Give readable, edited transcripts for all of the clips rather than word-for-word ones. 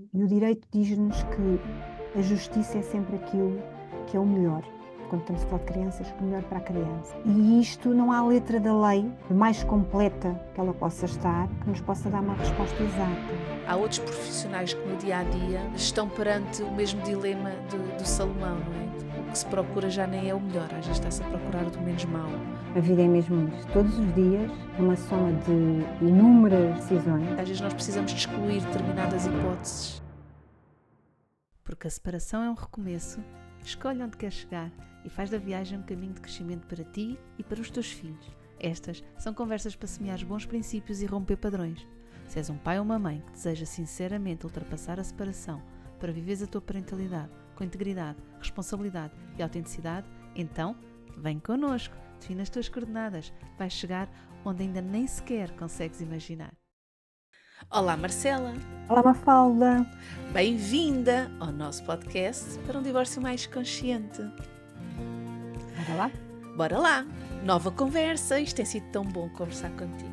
E o direito diz-nos que a justiça é sempre aquilo que é o melhor. Quando estamos a falar de crianças, o melhor para a criança. E isto não há letra da lei, por mais completa que ela possa estar, que nos possa dar uma resposta exata. Há outros profissionais que no dia a dia estão perante o mesmo dilema do Salomão, não é? O que se procura já nem é o melhor, às vezes está-se a procurar o do menos mau. A vida é mesmo isto. Todos os dias é uma soma de inúmeras decisões. Às vezes nós precisamos de excluir determinadas hipóteses. Porque a separação é um recomeço. Escolhe onde queres chegar e faz da viagem um caminho de crescimento para ti e para os teus filhos. Estas são conversas para semear bons princípios e romper padrões. Se és um pai ou uma mãe que deseja sinceramente ultrapassar a separação para viveres a tua parentalidade com integridade, responsabilidade e autenticidade, então vem connosco, define as tuas coordenadas, vais chegar onde ainda nem sequer consegues imaginar. Olá Marcela, Olá, Mafalda. bem-vinda ao nosso podcast para um divórcio mais consciente. Bora lá? Bora lá, nova conversa, isto tem sido tão bom conversar contigo.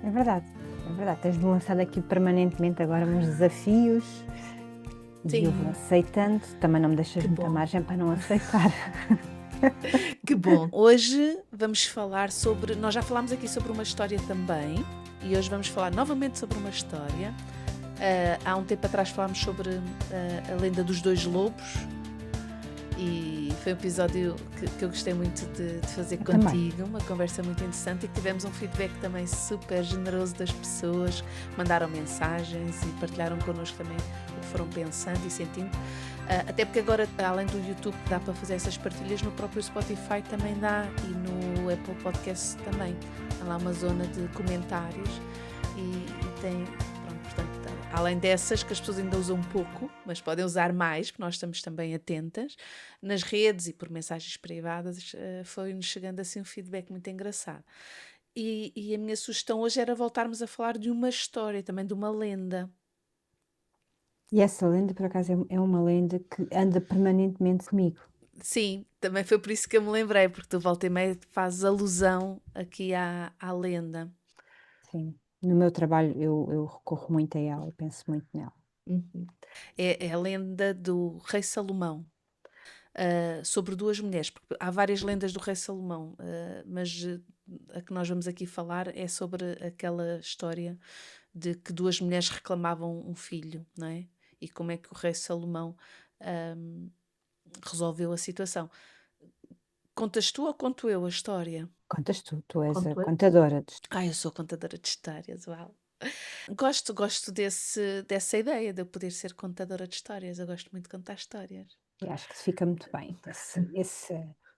É verdade. É verdade. Tens-me lançado aqui permanentemente agora uns desafios. Sim. E eu vou aceitando. Também não me deixas Que muita bom. margem para não aceitar. Que bom! Hoje vamos falar sobre, nós já falámos aqui sobre uma história também e hoje vamos falar novamente sobre uma história. Há um tempo atrás falámos sobre a lenda dos dois lobos e foi um episódio que eu gostei muito de fazer contigo, uma conversa muito interessante e que tivemos um feedback também super generoso das pessoas, mandaram mensagens e partilharam connosco também o que foram pensando e sentindo. Até porque agora, além do YouTube, dá para fazer essas partilhas, no próprio Spotify também dá e no Apple Podcast também. Há lá uma zona de comentários e tem, pronto, portanto, além dessas que as pessoas ainda usam pouco, mas podem usar mais, porque nós estamos também atentas, nas redes e por mensagens privadas, foi-nos chegando assim um feedback muito engraçado. E a minha sugestão hoje era voltarmos a falar de uma história, também de uma lenda. E essa lenda, por acaso, é uma lenda que anda permanentemente comigo. Sim, também foi por isso que eu me lembrei, porque tu volta e meia fazes alusão aqui à lenda. Sim. No meu trabalho eu recorro muito a ela, penso muito nela. É a lenda do rei Salomão, sobre duas mulheres, porque há várias lendas do rei Salomão, mas a que nós vamos aqui falar é sobre aquela história de que duas mulheres reclamavam um filho, não é? E como é que o rei Salomão resolveu a situação. Contas tu ou conto eu a história? Contas tu és a Conto eu? contadora de Eu sou contadora de histórias, uau! Gosto dessa ideia de eu poder ser contadora de histórias. Eu gosto muito de contar histórias. e acho que fica muito bem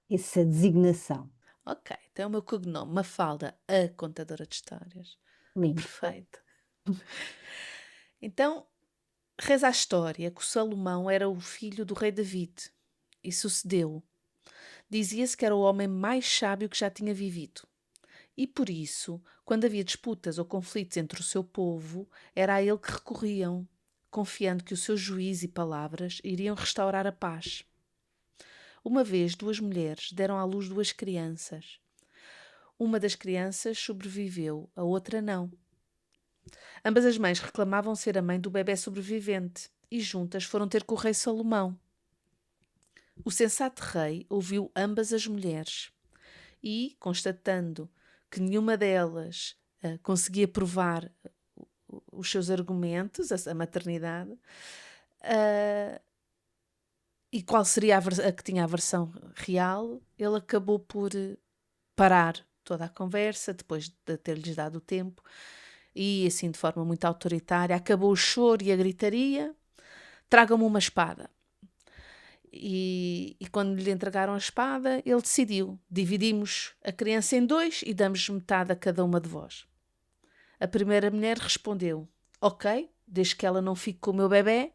essa designação. Ok, então é o meu cognome, Mafalda, a contadora de histórias. Lindo. Perfeito. Então, reza a história que o Salomão era o filho do rei David e sucedeu. Dizia-se que era o homem mais sábio que já tinha vivido. E por isso, quando havia disputas ou conflitos entre o seu povo, era a ele que recorriam, confiando que o seu juízo e palavras iriam restaurar a paz. Uma vez, duas mulheres deram à luz duas crianças. Uma das crianças sobreviveu, a outra não. Ambas as mães reclamavam ser a mãe do bebé sobrevivente e juntas foram ter com o rei Salomão. O sensato rei ouviu ambas as mulheres e, constatando que nenhuma delas conseguia provar os seus argumentos, a maternidade, e qual seria a que tinha a versão real, ele acabou por parar toda a conversa, depois de ter-lhes dado o tempo, e assim de forma muito autoritária, acabou o choro e a gritaria, tragam-me uma espada. E quando lhe entregaram a espada, ele decidiu, dividimos a criança em dois e damos metade a cada uma de vós. A primeira mulher respondeu, ok, desde que ela não fique com o meu bebé.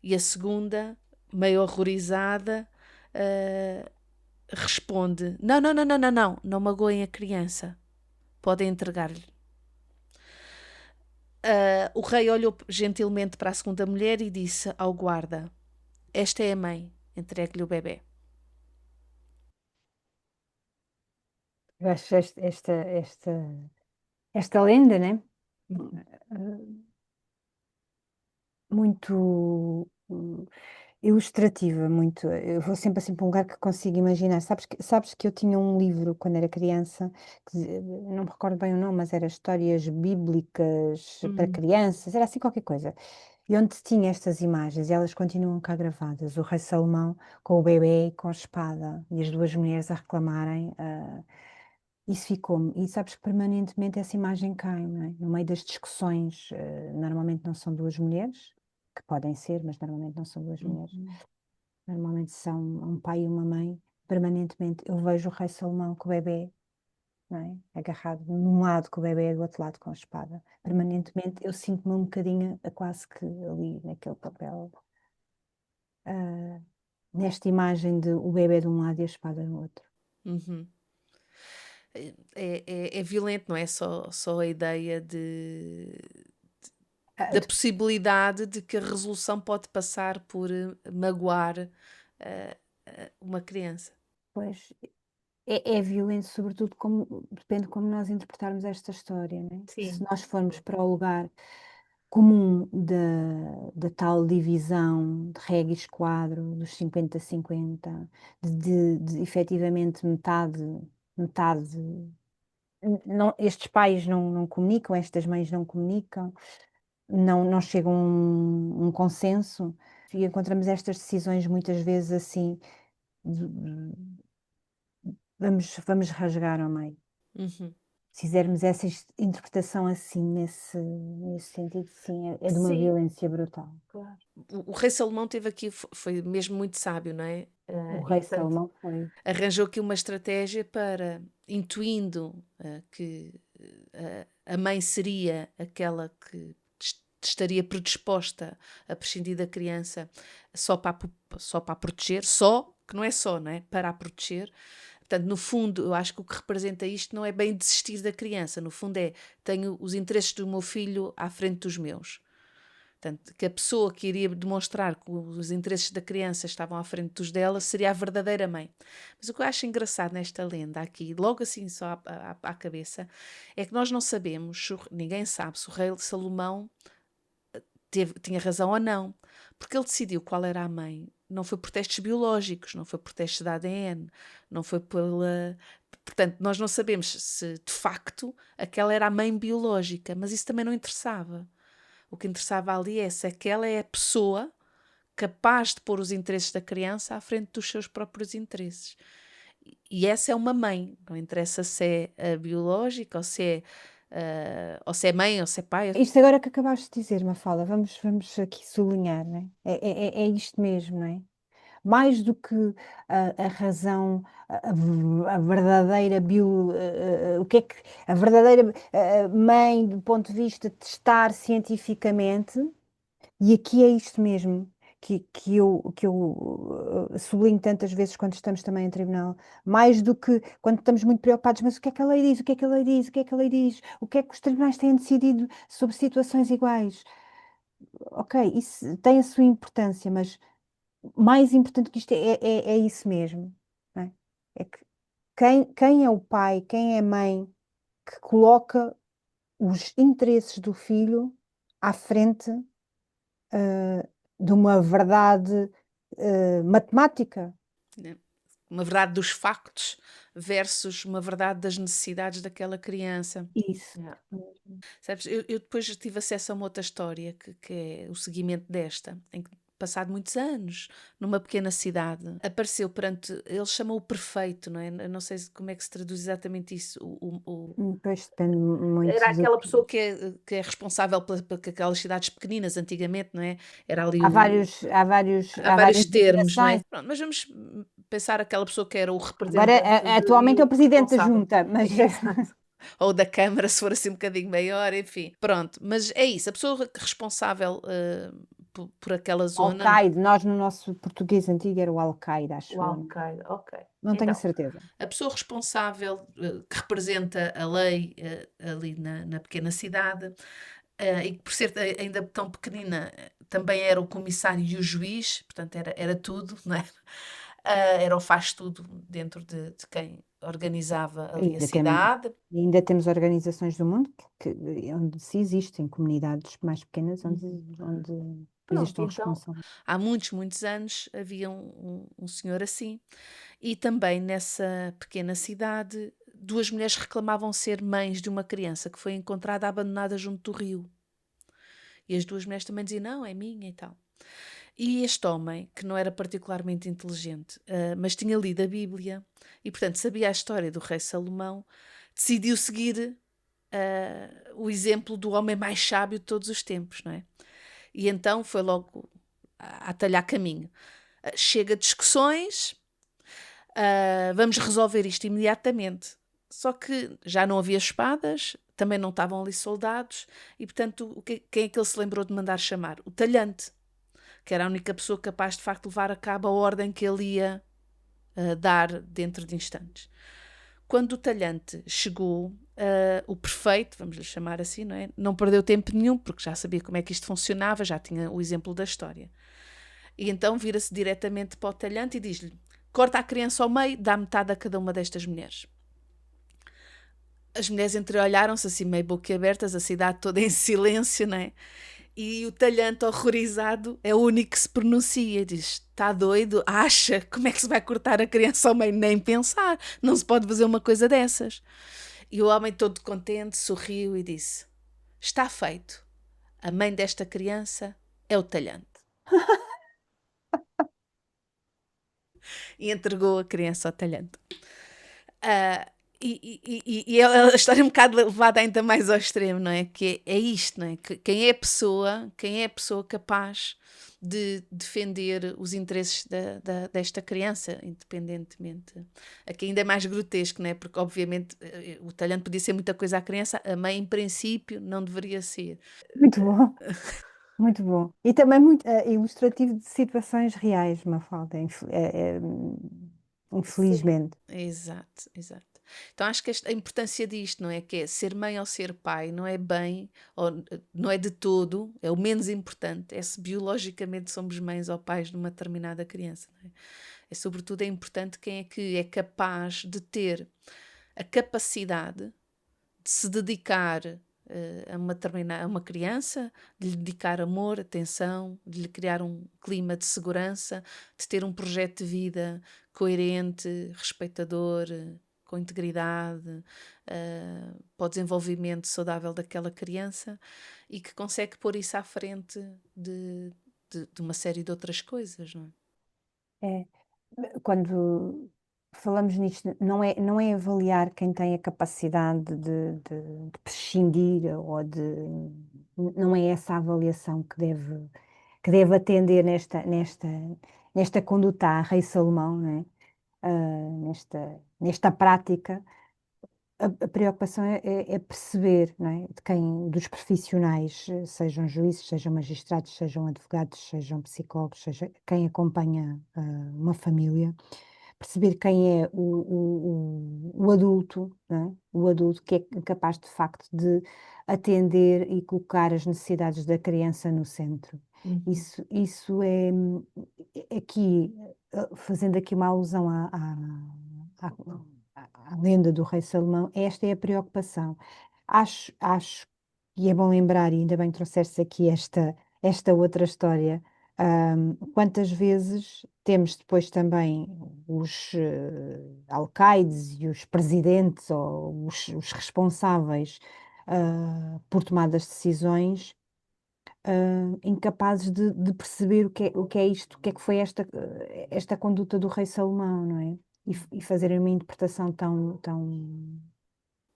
E a segunda, meio horrorizada, responde, não magoem a criança, podem entregar-lhe. O rei olhou gentilmente para a segunda mulher e disse ao guarda, esta é a mãe, entregue-lhe o bebé. Eu acho esta lenda, né? muito ilustrativa, muito. Eu vou sempre assim para um lugar que consigo imaginar. Sabes que eu tinha um livro quando era criança, não me recordo bem o nome, mas era Histórias Bíblicas para Hum, Crianças, era assim qualquer coisa. E onde tinha estas imagens, e elas continuam cá gravadas, o rei Salomão com o bebê e com a espada, e as duas mulheres a reclamarem. Isso ficou-me. E sabes que permanentemente essa imagem cai, não é? No meio das discussões, normalmente não são duas mulheres, que podem ser, mas normalmente não são duas mulheres. uhum, Normalmente são um pai e uma mãe. Permanentemente eu vejo o rei Salomão com o bebê, não é? Agarrado num lado com o bebê e do outro lado com a espada. Permanentemente eu sinto-me um bocadinho quase que ali naquele papel, ah, nesta imagem de o bebê de um lado e a espada no outro. uhum. É violento, não é só a ideia Ah, da possibilidade de que a resolução pode passar por magoar uma criança. Depois é violento, sobretudo depende de como nós interpretarmos esta história, né? Se Sim. nós formos para o lugar comum da tal divisão de regra e esquadro, dos 50-50, de efetivamente metade, estes pais não comunicam, estas mães não comunicam, não chegam a um consenso, e encontramos estas decisões muitas vezes assim, vamos rasgar ao meio. Uhum. Se fizermos essa interpretação assim, nesse sentido, sim, é de uma Sim, violência brutal. claro. O rei Salomão teve aqui, foi mesmo muito sábio, não é? O E rei portanto, Salomão foi. arranjou aqui uma estratégia para, intuindo que a mãe seria aquela que estaria predisposta a prescindir da criança só para a proteger, só, que não é só, não é? Para a proteger. Portanto, no fundo, eu acho que o que representa isto não é bem desistir da criança, no fundo é tenho os interesses do meu filho à frente dos meus. Portanto, que a pessoa que iria demonstrar que os interesses da criança estavam à frente dos dela seria a verdadeira mãe. Mas o que eu acho engraçado nesta lenda aqui, logo assim só à cabeça, é que nós não sabemos, ninguém sabe se o rei Salomão tinha razão ou não, porque ele decidiu qual era a mãe. Não foi por testes biológicos, não foi por testes de ADN, não foi pela. Portanto, nós não sabemos se de facto aquela era a mãe biológica, mas isso também não interessava. O que interessava ali é se aquela é a pessoa capaz de pôr os interesses da criança à frente dos seus próprios interesses. E essa é uma mãe, não interessa se é a biológica ou se é mãe ou se é pai. Isto agora que acabaste de dizer, Mafalda, vamos aqui sublinhar, né? É isto mesmo, não é? Mais do que a razão, a verdadeira o que é que a verdadeira mãe, do ponto de vista de testar cientificamente. E aqui é isto mesmo que eu sublinho tantas vezes quando estamos também em tribunal, mais do que quando estamos muito preocupados, mas o que é que a lei diz, o que é que a lei diz, o que é que a lei diz, o que é que os tribunais têm decidido sobre situações iguais. Ok, isso tem a sua importância, mas mais importante que isto é isso mesmo, não é? É que quem é o pai, quem é a mãe que coloca os interesses do filho à frente de uma verdade matemática. Né? Uma verdade dos factos versus uma verdade das necessidades daquela criança. Isso. Yeah. Sabes, eu depois tive acesso a uma outra história que é o seguimento desta, em que, passado muitos anos, numa pequena cidade, apareceu perante, ele chamou o prefeito, não é? Eu não sei como é que se traduz exatamente isso. Depois depende muito Era de. aquela pessoa que é responsável por aquelas cidades pequeninas antigamente, não é? Era ali Há vários, há vários, há há vários várias termos, não é? nomeações. Pronto, mas vamos pensar aquela pessoa que era o Agora, representante atualmente é o presidente da responsável. junta, mas Exato. Ou da Câmara, se for assim um bocadinho maior, enfim. Pronto, mas é isso, a pessoa responsável por aquela zona. Alcaide, nós no nosso português antigo era o Alcaide, O acho eu. Al-Qaeda, ok. Não tenho a Então, certeza. a pessoa responsável que representa a lei ali na pequena cidade e que por ser ainda tão pequenina também era o comissário e o juiz, portanto era tudo, não é? Era o faz tudo dentro de quem organizava ali a Ainda, cidade. ainda temos organizações do mundo onde se existem comunidades mais pequenas onde Pronto, existem então, responsáveis. há muitos, muitos anos havia um senhor assim, e também nessa pequena cidade, duas mulheres reclamavam ser mães de uma criança que foi encontrada abandonada junto do rio. E as duas mulheres também diziam: não, é minha e tal. E este homem, que não era particularmente inteligente, mas tinha lido a Bíblia e, portanto, sabia a história do rei Salomão, decidiu seguir o exemplo do homem mais sábio de todos os tempos, não é? E então foi logo a talhar caminho. Chega de discussões, vamos resolver isto imediatamente. Só que já não havia espadas, também não estavam ali soldados, e portanto, quem é que ele se lembrou de mandar chamar? O talhante, que era a única pessoa capaz de facto de levar a cabo a ordem que ele ia dar dentro de instantes. Quando o talhante chegou, o prefeito, vamos lhe chamar assim, não é? Não perdeu tempo nenhum, porque já sabia como é que isto funcionava, já tinha o exemplo da história. E então vira-se diretamente para o talhante e diz-lhe: corta a criança ao meio, dá metade a cada uma destas mulheres. As mulheres entreolharam-se assim meio boquiabertas, a cidade toda em silêncio, não é? E o talhante, horrorizado, é o único que se pronuncia. Diz: está doido? Acha? Como é que se vai cortar a criança ao meio? Nem pensar. Não se pode fazer uma coisa dessas. E o homem, todo contente, sorriu e disse: está feito. A mãe desta criança é o talhante. E entregou a criança ao talhante. Ah, e a história é um bocado levada ainda mais ao extremo, não é? Que é isto, não é? Que quem é a pessoa capaz de defender os interesses desta criança, independentemente. Aqui ainda é mais grotesco, não é? Porque, obviamente, o talhante podia ser muita coisa à criança, a mãe, em princípio, não deveria ser. Muito bom, muito bom. E também muito ilustrativo de situações reais, Mafalda, Sim. infelizmente. Exato, exato. Então acho que a importância disto, não é? Que é ser mãe ou ser pai, não é bem, ou não é de todo, é o menos importante, é se biologicamente somos mães ou pais de uma determinada criança, não é? É sobretudo é importante quem é que é capaz de ter a capacidade de se dedicar a uma criança, de lhe dedicar amor, atenção, de lhe criar um clima de segurança, de ter um projeto de vida coerente, respeitador, com integridade, para o desenvolvimento saudável daquela criança e que consegue pôr isso à frente de uma série de outras coisas, não É, quando falamos nisto, não é avaliar quem tem a capacidade de prescindir não é essa a avaliação que deve atender nesta conduta a Rei Salomão, não é? Nesta prática. A preocupação é perceber, não é? Dos profissionais, sejam juízes, sejam magistrados, sejam advogados, sejam psicólogos, seja quem acompanha uma família, perceber quem é o adulto, não é? O adulto que é capaz de facto de atender e colocar as necessidades da criança no centro. é? Isso aqui, fazendo aqui uma alusão à lenda do rei Salomão, esta é a preocupação. Acho, e é bom lembrar, e ainda bem que trouxeste aqui esta outra história, quantas vezes temos depois também os alcaides e os presidentes ou os responsáveis por tomadas de decisões incapazes de perceber o que é isto, o que é que foi esta conduta do rei Salomão, não é? E fazerem uma interpretação tão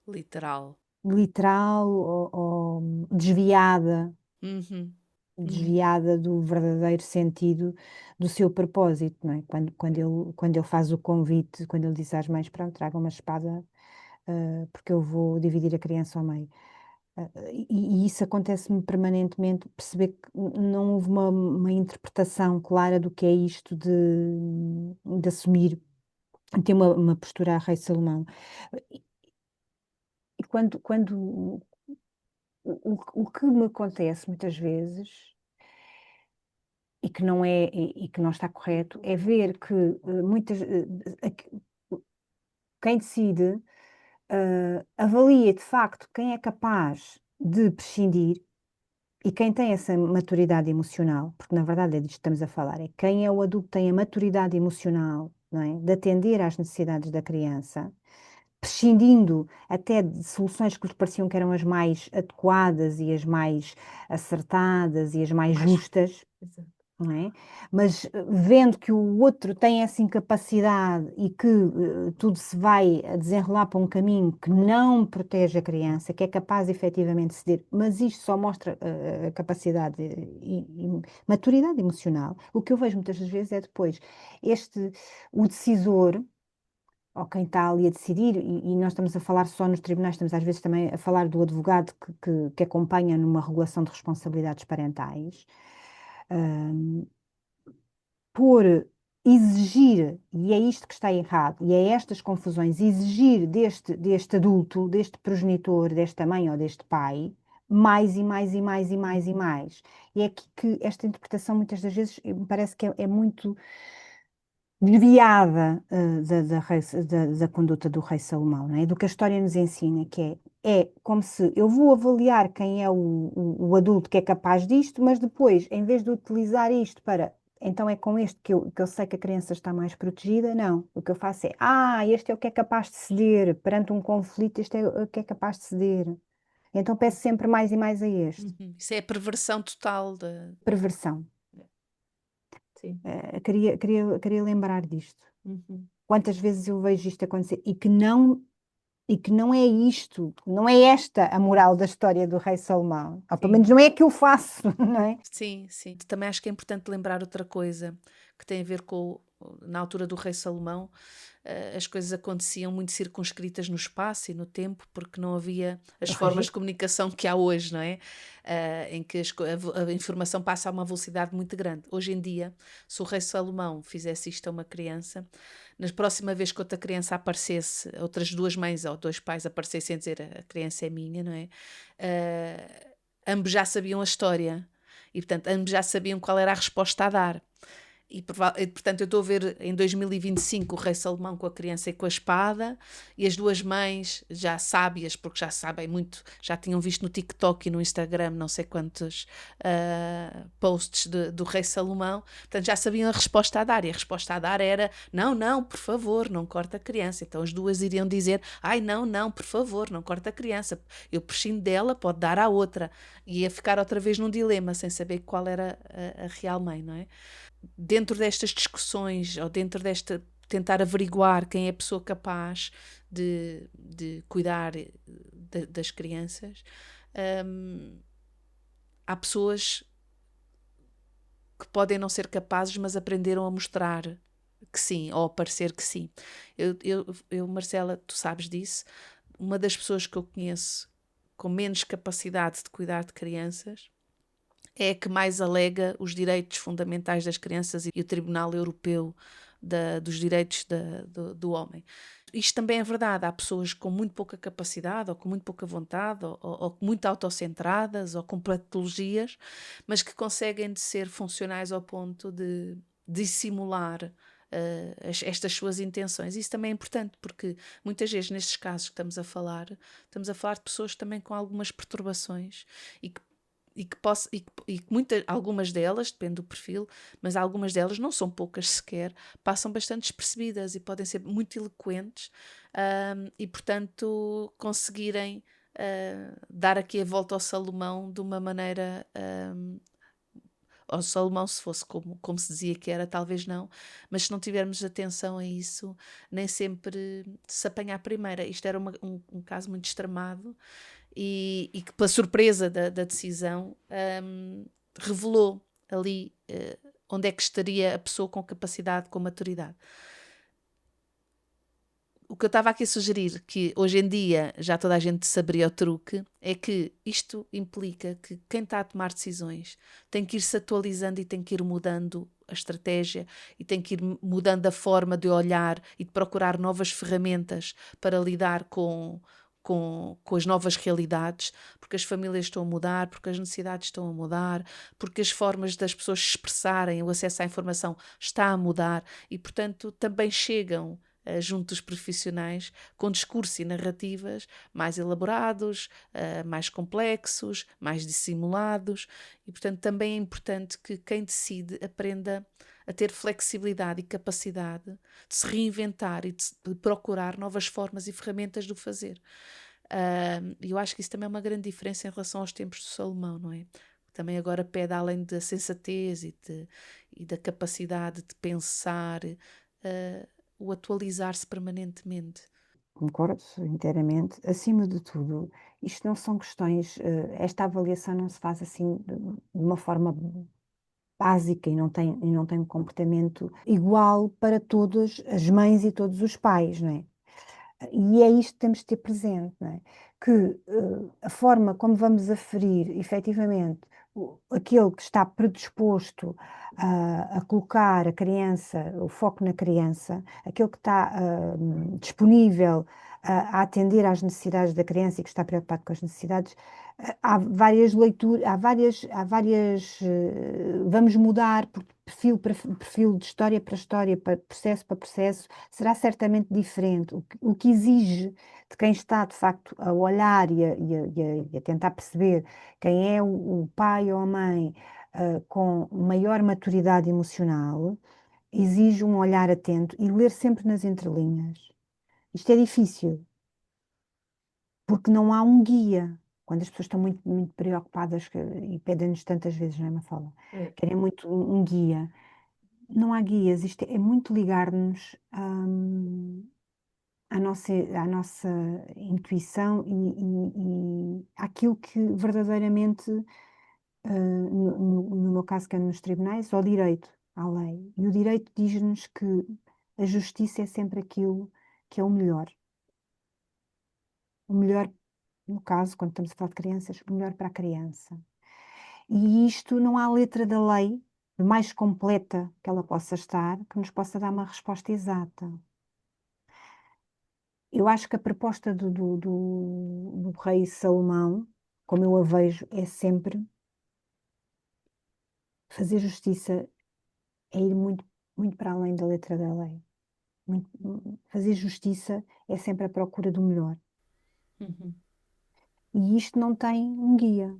Literal. literal ou desviada, Uhum, uhum. desviada do verdadeiro sentido do seu propósito, não é? Quando ele faz o convite, quando ele diz às mães, pronto, tragam uma espada, porque eu vou dividir a criança ao meio. E isso acontece-me permanentemente, perceber que não houve uma interpretação clara do que é isto de assumir, ter uma postura a Rei Salomão. E quando o que me acontece muitas vezes, e que não está correto, é ver que muitas, quem decide avalia de facto quem é capaz de prescindir e quem tem essa maturidade emocional, porque na verdade é disto que estamos a falar, é quem é o adulto que tem a maturidade emocional, não é? De atender às necessidades da criança, prescindindo até de soluções que lhes pareciam que eram as mais adequadas e as mais acertadas e as mais Mais. justas, Exato. não é? Mas vendo que o outro tem essa incapacidade e que tudo se vai a desenrolar para um caminho que não protege a criança, que é capaz efetivamente de ceder, mas isto só mostra a capacidade e maturidade emocional. O que eu vejo muitas das vezes é depois o decisor, ou quem está ali a decidir, e nós estamos a falar só nos tribunais, estamos às vezes também a falar do advogado que acompanha numa regulação de responsabilidades parentais, hum, por exigir, e é isto que está errado, e é estas confusões, exigir deste adulto, deste progenitor, desta mãe ou deste pai, mais e mais e mais e mais e mais. E é aqui que esta interpretação muitas das vezes me parece que é muito desviada da conduta do rei Salomão, não é? Do que a história nos ensina, que é como se eu vou avaliar quem é o adulto que é capaz disto, mas depois, em vez de utilizar isto para então é com este que eu sei que a criança está mais protegida, não. O que eu faço este é o que é capaz de ceder, perante um conflito, este é o que é capaz de ceder. Então peço sempre mais e mais a este. Isso é a perversão total da. Perversão. Sim. Queria lembrar disto. Uhum. Quantas vezes eu vejo isto acontecer e que não é isto, não é esta a moral da história do rei Salomão. Ou pelo Sim. menos não é a que eu faço, não é? Sim, sim. Também acho que é importante lembrar outra coisa que tem a ver com, na altura do rei Salomão, as coisas aconteciam muito circunscritas no espaço e no tempo, porque não havia as formas de Registro. comunicação que há hoje, não é? Em que a informação passa a uma velocidade muito grande. Hoje em dia, se o rei Salomão fizesse isto a uma criança, na próxima vez que outra criança aparecesse, outras duas mães ou dois pais aparecessem a dizer a criança é minha, não é? Ambos já sabiam a história. E, portanto, ambos já sabiam qual era a resposta a dar. Portanto, eu estou a ver em 2025 o rei Salomão com a criança e com a espada, e as duas mães já sábias, porque já sabem muito, já tinham visto no TikTok e no Instagram não sei quantos posts do rei Salomão, portanto já sabiam a resposta a dar, e a resposta a dar era, não, não, por favor, não corta a criança. Então as duas iriam dizer, ai não, não, por favor, não corta a criança, eu prescindo dela, pode dar à outra, e ia ficar outra vez num dilema, sem saber qual era a real mãe, não é? Dentro destas discussões, ou dentro desta, tentar averiguar quem é a pessoa capaz de cuidar das crianças, há pessoas que podem não ser capazes, mas aprenderam a mostrar que sim, ou a parecer que sim. Marcela, tu sabes disso, uma das pessoas que eu conheço com menos capacidade de cuidar de crianças é a que mais alega os direitos fundamentais das crianças e o Tribunal Europeu dos Direitos do Homem. Isto também é verdade, há pessoas com muito pouca capacidade, ou com muito pouca vontade, ou muito autocentradas, ou com patologias, mas que conseguem ser funcionais ao ponto de dissimular estas suas intenções. Isso também é importante, porque muitas vezes nestes casos que estamos a falar de pessoas também com algumas perturbações algumas delas, depende do perfil, mas algumas delas, não são poucas sequer, passam bastante despercebidas e podem ser muito eloquentes, e portanto conseguirem dar aqui a volta ao Salomão de uma maneira, ao Salomão, se fosse como se dizia que era, talvez não, mas se não tivermos atenção a isso, nem sempre se apanha à primeira. Isto era um caso muito extremado, e que, pela surpresa da decisão, revelou ali onde é que estaria a pessoa com capacidade, com maturidade. O que eu estava aqui a sugerir, que hoje em dia já toda a gente saberia o truque, é que isto implica que quem está a tomar decisões tem que ir-se atualizando e tem que ir mudando a estratégia e tem que ir mudando a forma de olhar e de procurar novas ferramentas para lidar com as novas realidades, porque as famílias estão a mudar, porque as necessidades estão a mudar, porque as formas das pessoas se expressarem, o acesso à informação está a mudar, e portanto também chegam junto dos profissionais, com discurso e narrativas mais elaborados, mais complexos, mais dissimulados, e portanto também é importante que quem decide aprenda a ter flexibilidade e capacidade de se reinventar e de procurar novas formas e ferramentas de o fazer. E eu acho que isso também é uma grande diferença em relação aos tempos de Salomão, não é? Também agora pede, além da sensatez e da capacidade de pensar, o atualizar-se permanentemente. Concordo inteiramente. Acima de tudo, isto não são questões, esta avaliação não se faz assim de uma forma básica e não tem um comportamento igual para todas as mães e todos os pais, não é? E é isto que temos de ter presente, não é? Que a forma como vamos aferir, efetivamente, aquele que está predisposto a colocar a criança, o foco na criança, aquele que está disponível a atender às necessidades da criança e que está preocupado com as necessidades, há várias leituras, há várias, vamos mudar por perfil para perfil, de história, para processo, será certamente diferente. O que exige de quem está, de facto, a olhar e a tentar perceber quem é o pai ou a mãe, com maior maturidade emocional, exige um olhar atento e ler sempre nas entrelinhas. Isto é difícil, porque não há um guia. Quando as pessoas estão muito, muito preocupadas e pedem-nos tantas vezes, não é, Mafalda? Querem muito um guia. Não há guias, isto é muito ligar-nos à nossa intuição e àquilo que verdadeiramente, no meu caso, que é nos tribunais, ao direito, à lei. E o direito diz-nos que a justiça é sempre aquilo que é o melhor. O melhor, no caso, quando estamos a falar de crianças, o melhor para a criança. E isto não há letra da lei, por mais completa que ela possa estar, que nos possa dar uma resposta exata. Eu acho que a proposta do rei Salomão, como eu a vejo, é sempre fazer justiça, é ir muito, muito para além da letra da lei. Fazer justiça é sempre a procura do melhor. Uhum. E isto não tem um guia.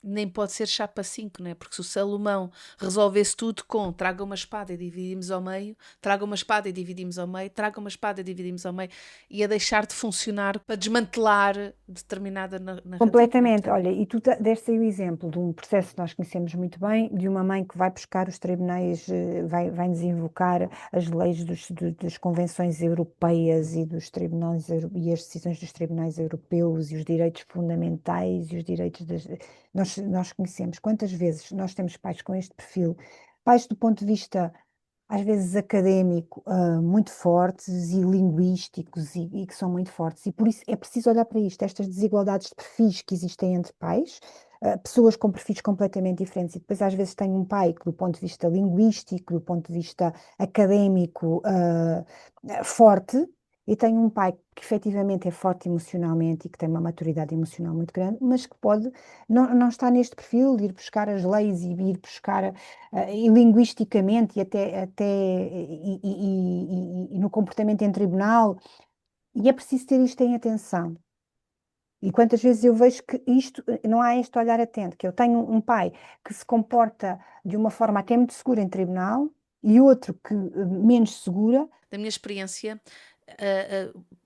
Nem pode ser chapa 5, não é? Porque se o Salomão resolvesse tudo com traga uma espada e dividimos ao meio, traga uma espada e dividimos ao meio, traga uma espada e dividimos ao meio, ia deixar de funcionar para desmantelar determinada narrativa, não é? Completamente. Portanto, Olha, e tu deste aí o exemplo de um processo que nós conhecemos muito bem, de uma mãe que vai buscar os tribunais, vai-nos invocar as leis das convenções europeias e dos tribunais e as decisões dos tribunais europeus e os direitos fundamentais e os direitos das. Nós conhecemos quantas vezes nós temos pais com este perfil, pais do ponto de vista às vezes académico, muito fortes e linguísticos e que são muito fortes. E por isso é preciso olhar para isto, estas desigualdades de perfis que existem entre pais, pessoas com perfis completamente diferentes. E depois às vezes tem um pai que do ponto de vista linguístico, do ponto de vista académico, forte, e tem um pai que efetivamente é forte emocionalmente e que tem uma maturidade emocional muito grande, mas que pode não estar neste perfil de ir buscar as leis e ir buscar e linguisticamente e até no comportamento em tribunal, e é preciso ter isto em atenção. E quantas vezes eu vejo que isto, não há este olhar atento, que eu tenho um pai que se comporta de uma forma até muito segura em tribunal e outro que menos segura. da minha experiência,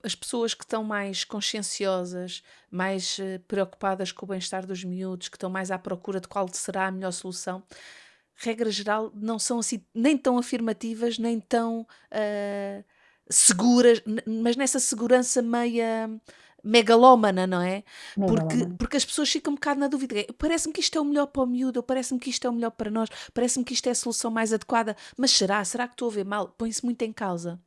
as pessoas que estão mais conscienciosas, mais preocupadas com o bem-estar dos miúdos, que estão mais à procura de qual será a melhor solução, regra geral, não são assim nem tão afirmativas, nem tão seguras, mas nessa segurança meia megalómana, não é? Megalómano. Porque as pessoas ficam um bocado na dúvida. Parece-me que isto é o melhor para o miúdo, ou parece-me que isto é o melhor para nós, parece-me que isto é a solução mais adequada, mas será? Será que estou a ver mal? Põe-se muito em causa.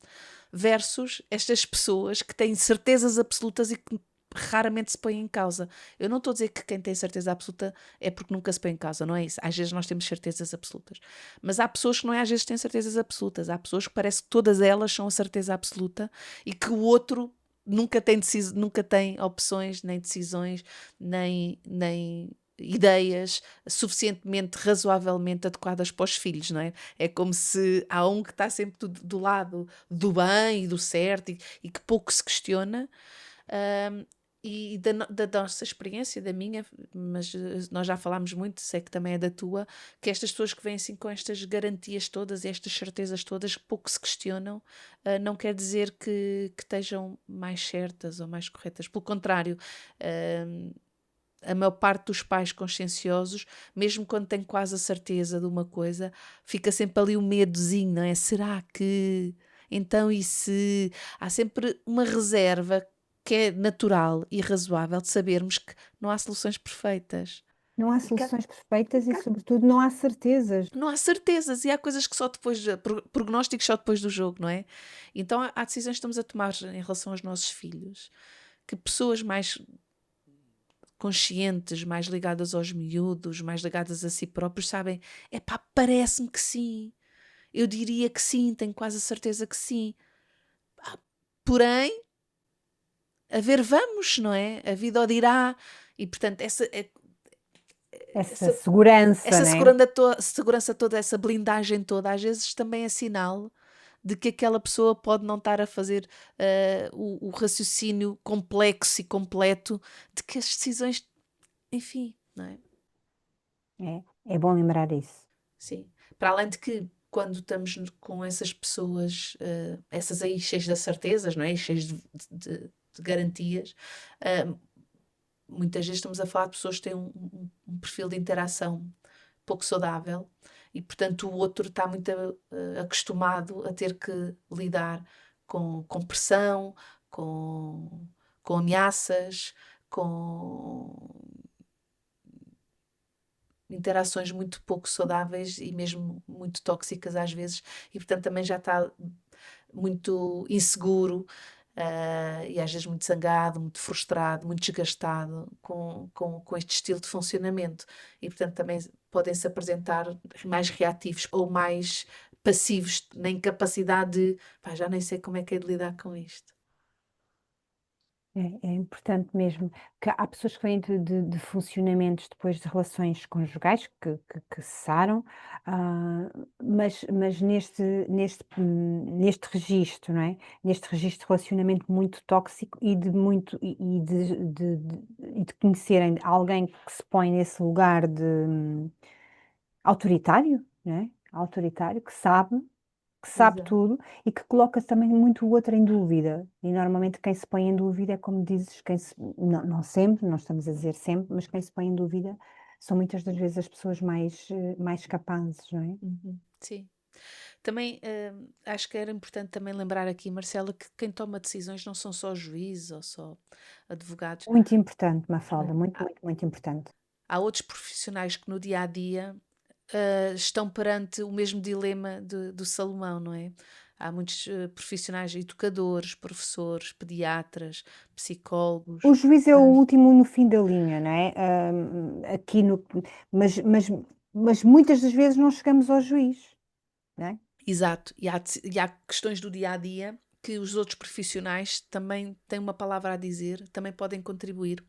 Versus estas pessoas que têm certezas absolutas e que raramente se põem em causa. Eu não estou a dizer que quem tem certeza absoluta é porque nunca se põe em causa, não é isso. Às vezes nós temos certezas absolutas. Mas há pessoas que não é às vezes têm certezas absolutas. Há pessoas que parece que todas elas são a certeza absoluta e que o outro nunca tem opções, nem decisões, nem ideias suficientemente, razoavelmente adequadas para os filhos, não é? É como se há um que está sempre do lado do bem e do certo e que pouco se questiona. Ahm, e da nossa experiência, da minha, mas nós já falámos muito, sei que também é da tua, que estas pessoas que vêm assim com estas garantias todas, estas certezas todas, que pouco se questionam, não quer dizer que estejam mais certas ou mais corretas. Pelo contrário, a maior parte dos pais conscienciosos, mesmo quando tem quase a certeza de uma coisa, fica sempre ali o medozinho, não é? Será que... Então, e se... Há sempre uma reserva que é natural e razoável de sabermos que não há soluções perfeitas. Não há E que soluções perfeitas e, sobretudo, não há certezas. não há certezas e há coisas que só depois, prognósticos só depois do jogo, não é? Então há decisões que estamos a tomar em relação aos nossos filhos, que pessoas mais conscientes, mais ligadas aos miúdos, mais ligadas a si próprios, sabem, epá, parece-me que sim. Eu diria que sim, tenho quase a certeza que sim. Porém, a ver vamos, não é? A vida o dirá. E, portanto, Essa essa, segurança, essa né? segurança toda, essa blindagem toda, às vezes também é sinal de que aquela pessoa pode não estar a fazer o raciocínio complexo e completo de que as decisões, enfim, não é? É bom lembrar isso. Sim. Para além de que, quando estamos com essas pessoas, essas aí cheias de certezas, não é? Cheias de garantias, muitas vezes estamos a falar de pessoas que têm um perfil de interação pouco saudável e, portanto, o outro está muito acostumado a ter que lidar com pressão, com, com ameaças, com interações muito pouco saudáveis e mesmo muito tóxicas às vezes, e portanto também já está muito inseguro, e às vezes muito zangado, muito frustrado, muito desgastado com este estilo de funcionamento. E portanto também podem-se apresentar mais reativos ou mais passivos, na incapacidade de pá, já nem sei como é que é de lidar com isto. É importante mesmo que há pessoas que vêm de funcionamentos depois de relações conjugais que cessaram, mas neste registro, não é? Neste registro de relacionamento muito tóxico e de muito e de conhecerem alguém que se põe nesse lugar de autoritário, não é? Autoritário, que sabe Exato. tudo e que coloca também muito o outro em dúvida. E normalmente quem se põe em dúvida é como dizes, não sempre, não estamos a dizer sempre, mas quem se põe em dúvida são muitas das vezes as pessoas mais capazes, não é? Uhum. Sim. Também acho que era importante também lembrar aqui, Marcela, que quem toma decisões não são só juízes ou só advogados. Muito importante, Não Mafalda, é? muito, muito, muito importante. Há outros profissionais que no dia a dia estão perante o mesmo dilema do Salomão, não é? Há muitos profissionais, educadores, professores, pediatras, O psicólogos. juiz é o ah, último no fim da linha, não é? Aqui no, mas, mas, mas muitas das vezes não chegamos ao juiz, não é? Exato, e há questões do dia a dia que os outros profissionais também têm uma palavra a dizer, também podem contribuir.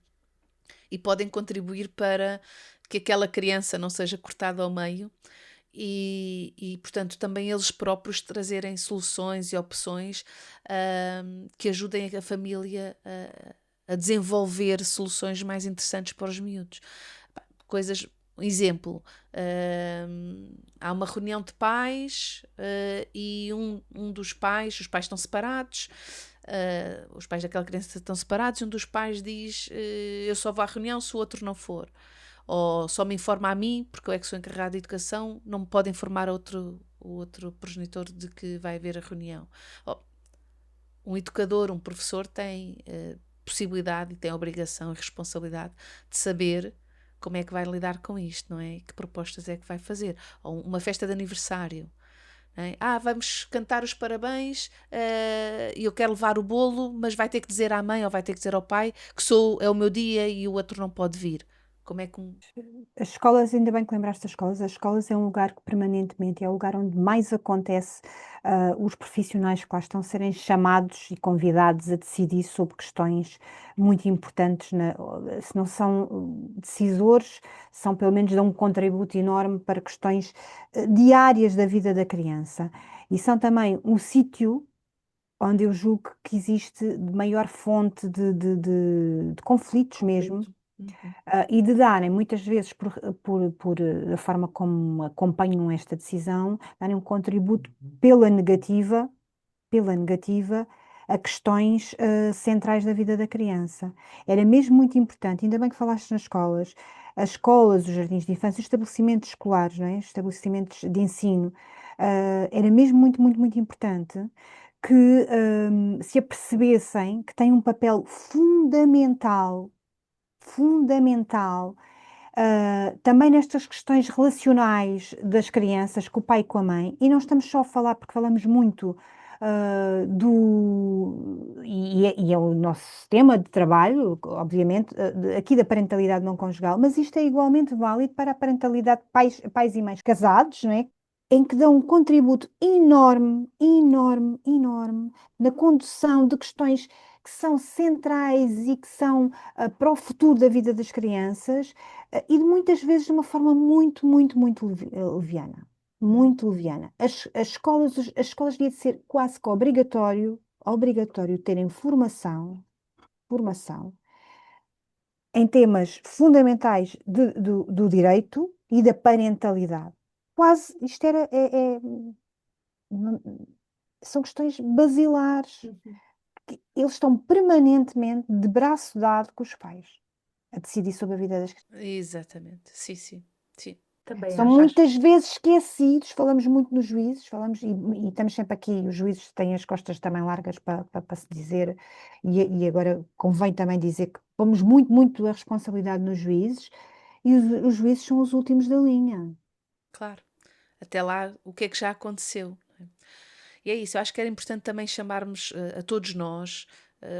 E podem contribuir para que aquela criança não seja cortada ao meio portanto, também eles próprios trazerem soluções e opções que ajudem a família a desenvolver soluções mais interessantes para os miúdos. Coisas, um exemplo, há uma reunião de pais e um dos pais, os pais estão separados, os pais daquela criança estão separados e um dos pais diz eu só vou à reunião se o outro não for. Ou só me informa a mim, porque eu é que sou encarregada de educação, não me pode informar o outro progenitor de que vai haver a reunião. Ou, um educador, um professor tem possibilidade e tem a obrigação e responsabilidade de saber como é que vai lidar com isto, não é? Que propostas é que vai fazer? Ou uma festa de aniversário. Não é? Vamos cantar os parabéns e eu quero levar o bolo, mas vai ter que dizer à mãe ou vai ter que dizer ao pai que é o meu dia e o outro não pode vir. Como é que um... As escolas, ainda bem que lembraste das escolas, as escolas é um lugar que permanentemente é o lugar onde mais acontece os profissionais que lá estão serem chamados e convidados a decidir sobre questões muito importantes, se não são decisores, são pelo menos dão um contributo enorme para questões diárias da vida da criança. E são também um sítio onde eu julgo que existe de maior fonte de conflitos mesmo, conflito? Uhum. e de darem, muitas vezes, a forma como acompanham esta decisão, darem um contributo pela negativa, a questões centrais da vida da criança. Era mesmo muito importante, ainda bem que falaste nas escolas, as escolas, os jardins de infância, os estabelecimentos escolares, não é? Os estabelecimentos de ensino, era mesmo muito, muito, muito importante que se apercebessem que têm um papel fundamental, também nestas questões relacionais das crianças com o pai e com a mãe, e não estamos só a falar, porque falamos muito e é o nosso tema de trabalho, obviamente, aqui da parentalidade não conjugal, mas isto é igualmente válido para a parentalidade de pais e mães casados, não é? Em que dão um contributo enorme, enorme, enorme na condução de questões que são centrais e que são para o futuro da vida das crianças, e de muitas vezes de uma forma muito, muito, muito leviana. Muito leviana. As escolas devia ser quase que obrigatório terem formação em temas fundamentais do direito e da parentalidade. Quase, isto não- são questões basilares. Uhum. Que eles estão permanentemente de braço dado com os pais a decidir sobre a vida das crianças. Exatamente, sim, sim, sim. Também São acho. muitas vezes esquecidos, falamos muito nos juízes, e estamos sempre aqui, os juízes têm as costas também largas para se dizer, e agora convém também dizer que pomos muito, muito a responsabilidade nos juízes, e os juízes são os últimos da linha. Claro. Até lá, o que é que já aconteceu? E é isso, eu acho que era importante também chamarmos a todos nós,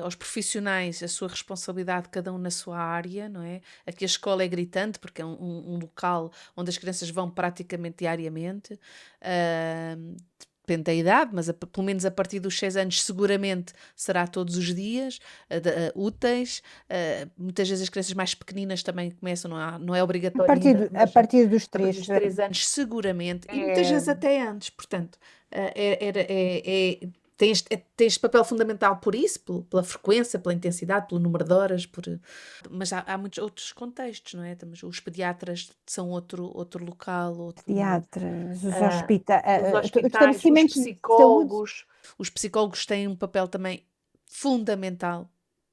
aos profissionais, a sua responsabilidade, cada um na sua área, não é? Aqui a escola é gritante, porque é um local onde as crianças vão praticamente diariamente. Uh, Depende da idade, mas pelo menos a partir dos 6 anos, seguramente será todos os dias, úteis. Muitas vezes as crianças mais pequeninas também começam, não é A obrigatório partir, ainda, a mas partir dos a partir três, dos 3 anos, seguramente, e muitas é, vezes até antes. Portanto, tem este papel fundamental por isso, pela frequência, pela intensidade, pelo número de horas, mas há muitos outros contextos, não é? Os pediatras são outro local, pediatras, os os hospitais, os estabelecimentos de saúde. psicólogos. Os psicólogos têm um papel também fundamental,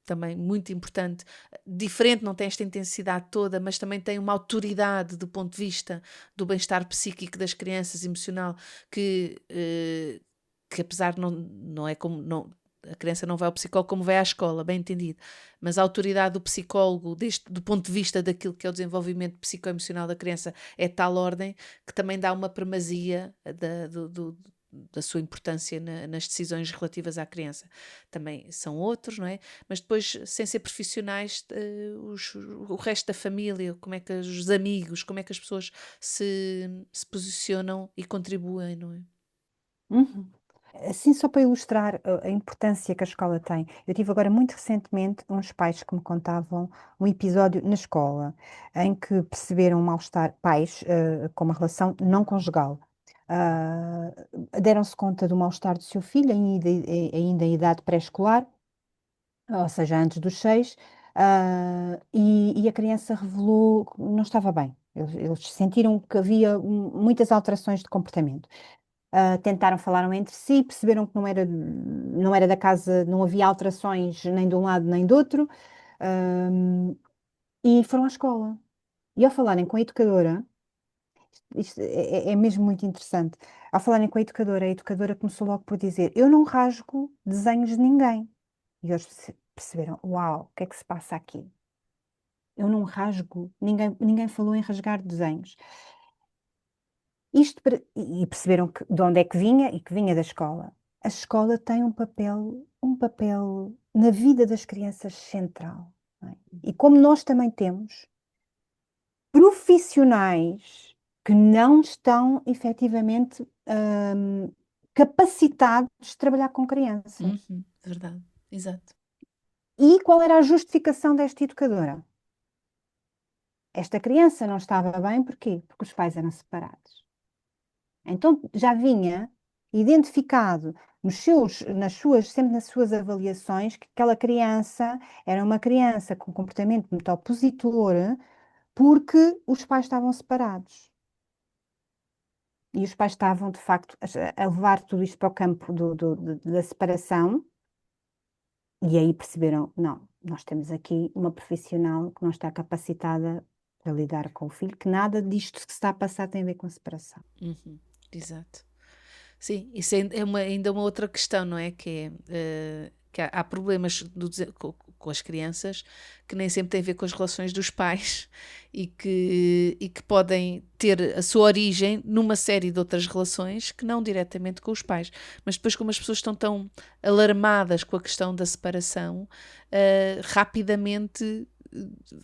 também muito importante. Diferente, não tem esta intensidade toda, mas também tem uma autoridade do ponto de vista do bem-estar psíquico das crianças, emocional, que apesar de não é como. Não, a criança não vai ao psicólogo como vai à escola, bem entendido. Mas a autoridade do psicólogo, do ponto de vista daquilo que é o desenvolvimento psicoemocional da criança, é de tal ordem que também dá uma primazia da sua importância nas decisões relativas à criança. Também são outros, não é? Mas depois, sem ser profissionais, o resto da família, como é que os amigos, como é que as pessoas se posicionam e contribuem, não é? Uhum. Assim, só para ilustrar a importância que a escola tem, eu tive agora muito recentemente uns pais que me contavam um episódio na escola em que perceberam um mal-estar, pais com uma relação não conjugal. Ah, Deram-se conta do mal-estar do seu filho, ainda em idade pré-escolar, ou seja, antes dos 6, e a criança revelou que não estava bem. Eles sentiram que havia muitas alterações de comportamento. Tentaram, falaram entre si, perceberam que não era da casa, não havia alterações nem de um lado nem do outro, e foram à escola. E ao falarem com a educadora, isto é mesmo muito interessante, ao falarem com a educadora começou logo por dizer: Eu não rasgo desenhos de ninguém. E eles perceberam: Uau, o que é que se passa aqui? Eu não rasgo, ninguém falou em rasgar desenhos. E perceberam de onde é que vinha e que vinha da escola. A escola tem um papel na vida das crianças central, não é? E como nós também temos, profissionais que não estão efetivamente capacitados de trabalhar com crianças. Verdade, exato. E qual era a justificação desta educadora? Esta criança não estava bem, porquê? Porque os pais eram separados. Então já vinha identificado sempre nas suas avaliações, que aquela criança era uma criança com comportamento muito opositor, porque os pais estavam separados. E os pais estavam, de facto, a levar tudo isto para o campo da separação, e aí perceberam: não, nós temos aqui uma profissional que não está capacitada para lidar com o filho, que nada disto que se está a passar tem a ver com a separação. Exato. Sim, isso é ainda uma outra questão, não é? Que há problemas com as crianças que nem sempre têm a ver com as relações dos pais e que podem ter a sua origem numa série de outras relações que não diretamente com os pais. Mas depois, como as pessoas estão tão alarmadas com a questão da separação, rapidamente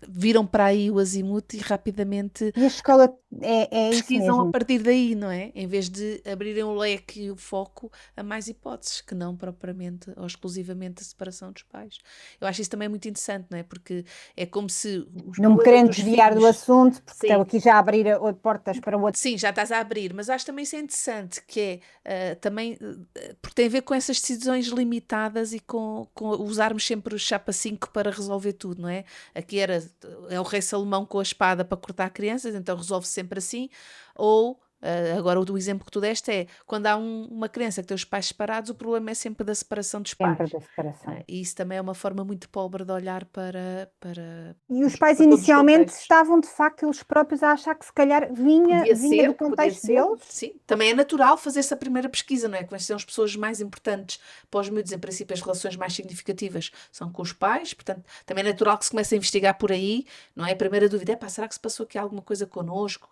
viram para aí o azimuth e rapidamente E a escola é isso pesquisam a mesmo. partir daí, não é? Em vez de abrirem o leque e o foco a mais hipóteses, que não propriamente ou exclusivamente a separação dos pais. Eu acho isso também muito interessante, não é? Porque é como se os Não me problemas querendo dos desviar do filhos. assunto, porque estou Sim, aqui já a abrir portas para outro. sim, já estás a abrir, mas acho também isso é interessante, que é também, porque tem a ver com essas decisões limitadas e com usarmos sempre o chapa 5 para resolver tudo, não é? Aqui é o rei Salomão com a espada para cortar crianças, então resolve sempre assim, ou agora o exemplo que tu deste é quando há uma criança que tem os pais separados, o problema é sempre da separação dos Sempre pais. da separação. E isso também é uma forma muito pobre de olhar E os pais para todos os inicialmente contextos. estavam, de facto, eles próprios a achar que se calhar vinha do Podia contexto ser, deles. sim. Também é natural fazer essa primeira pesquisa, não é? Quais são as pessoas mais importantes para os miúdos, em princípio, as relações mais significativas são com os pais, portanto, também é natural que se comece a investigar por aí, não é? A primeira dúvida é, pá, será que se passou aqui alguma coisa connosco?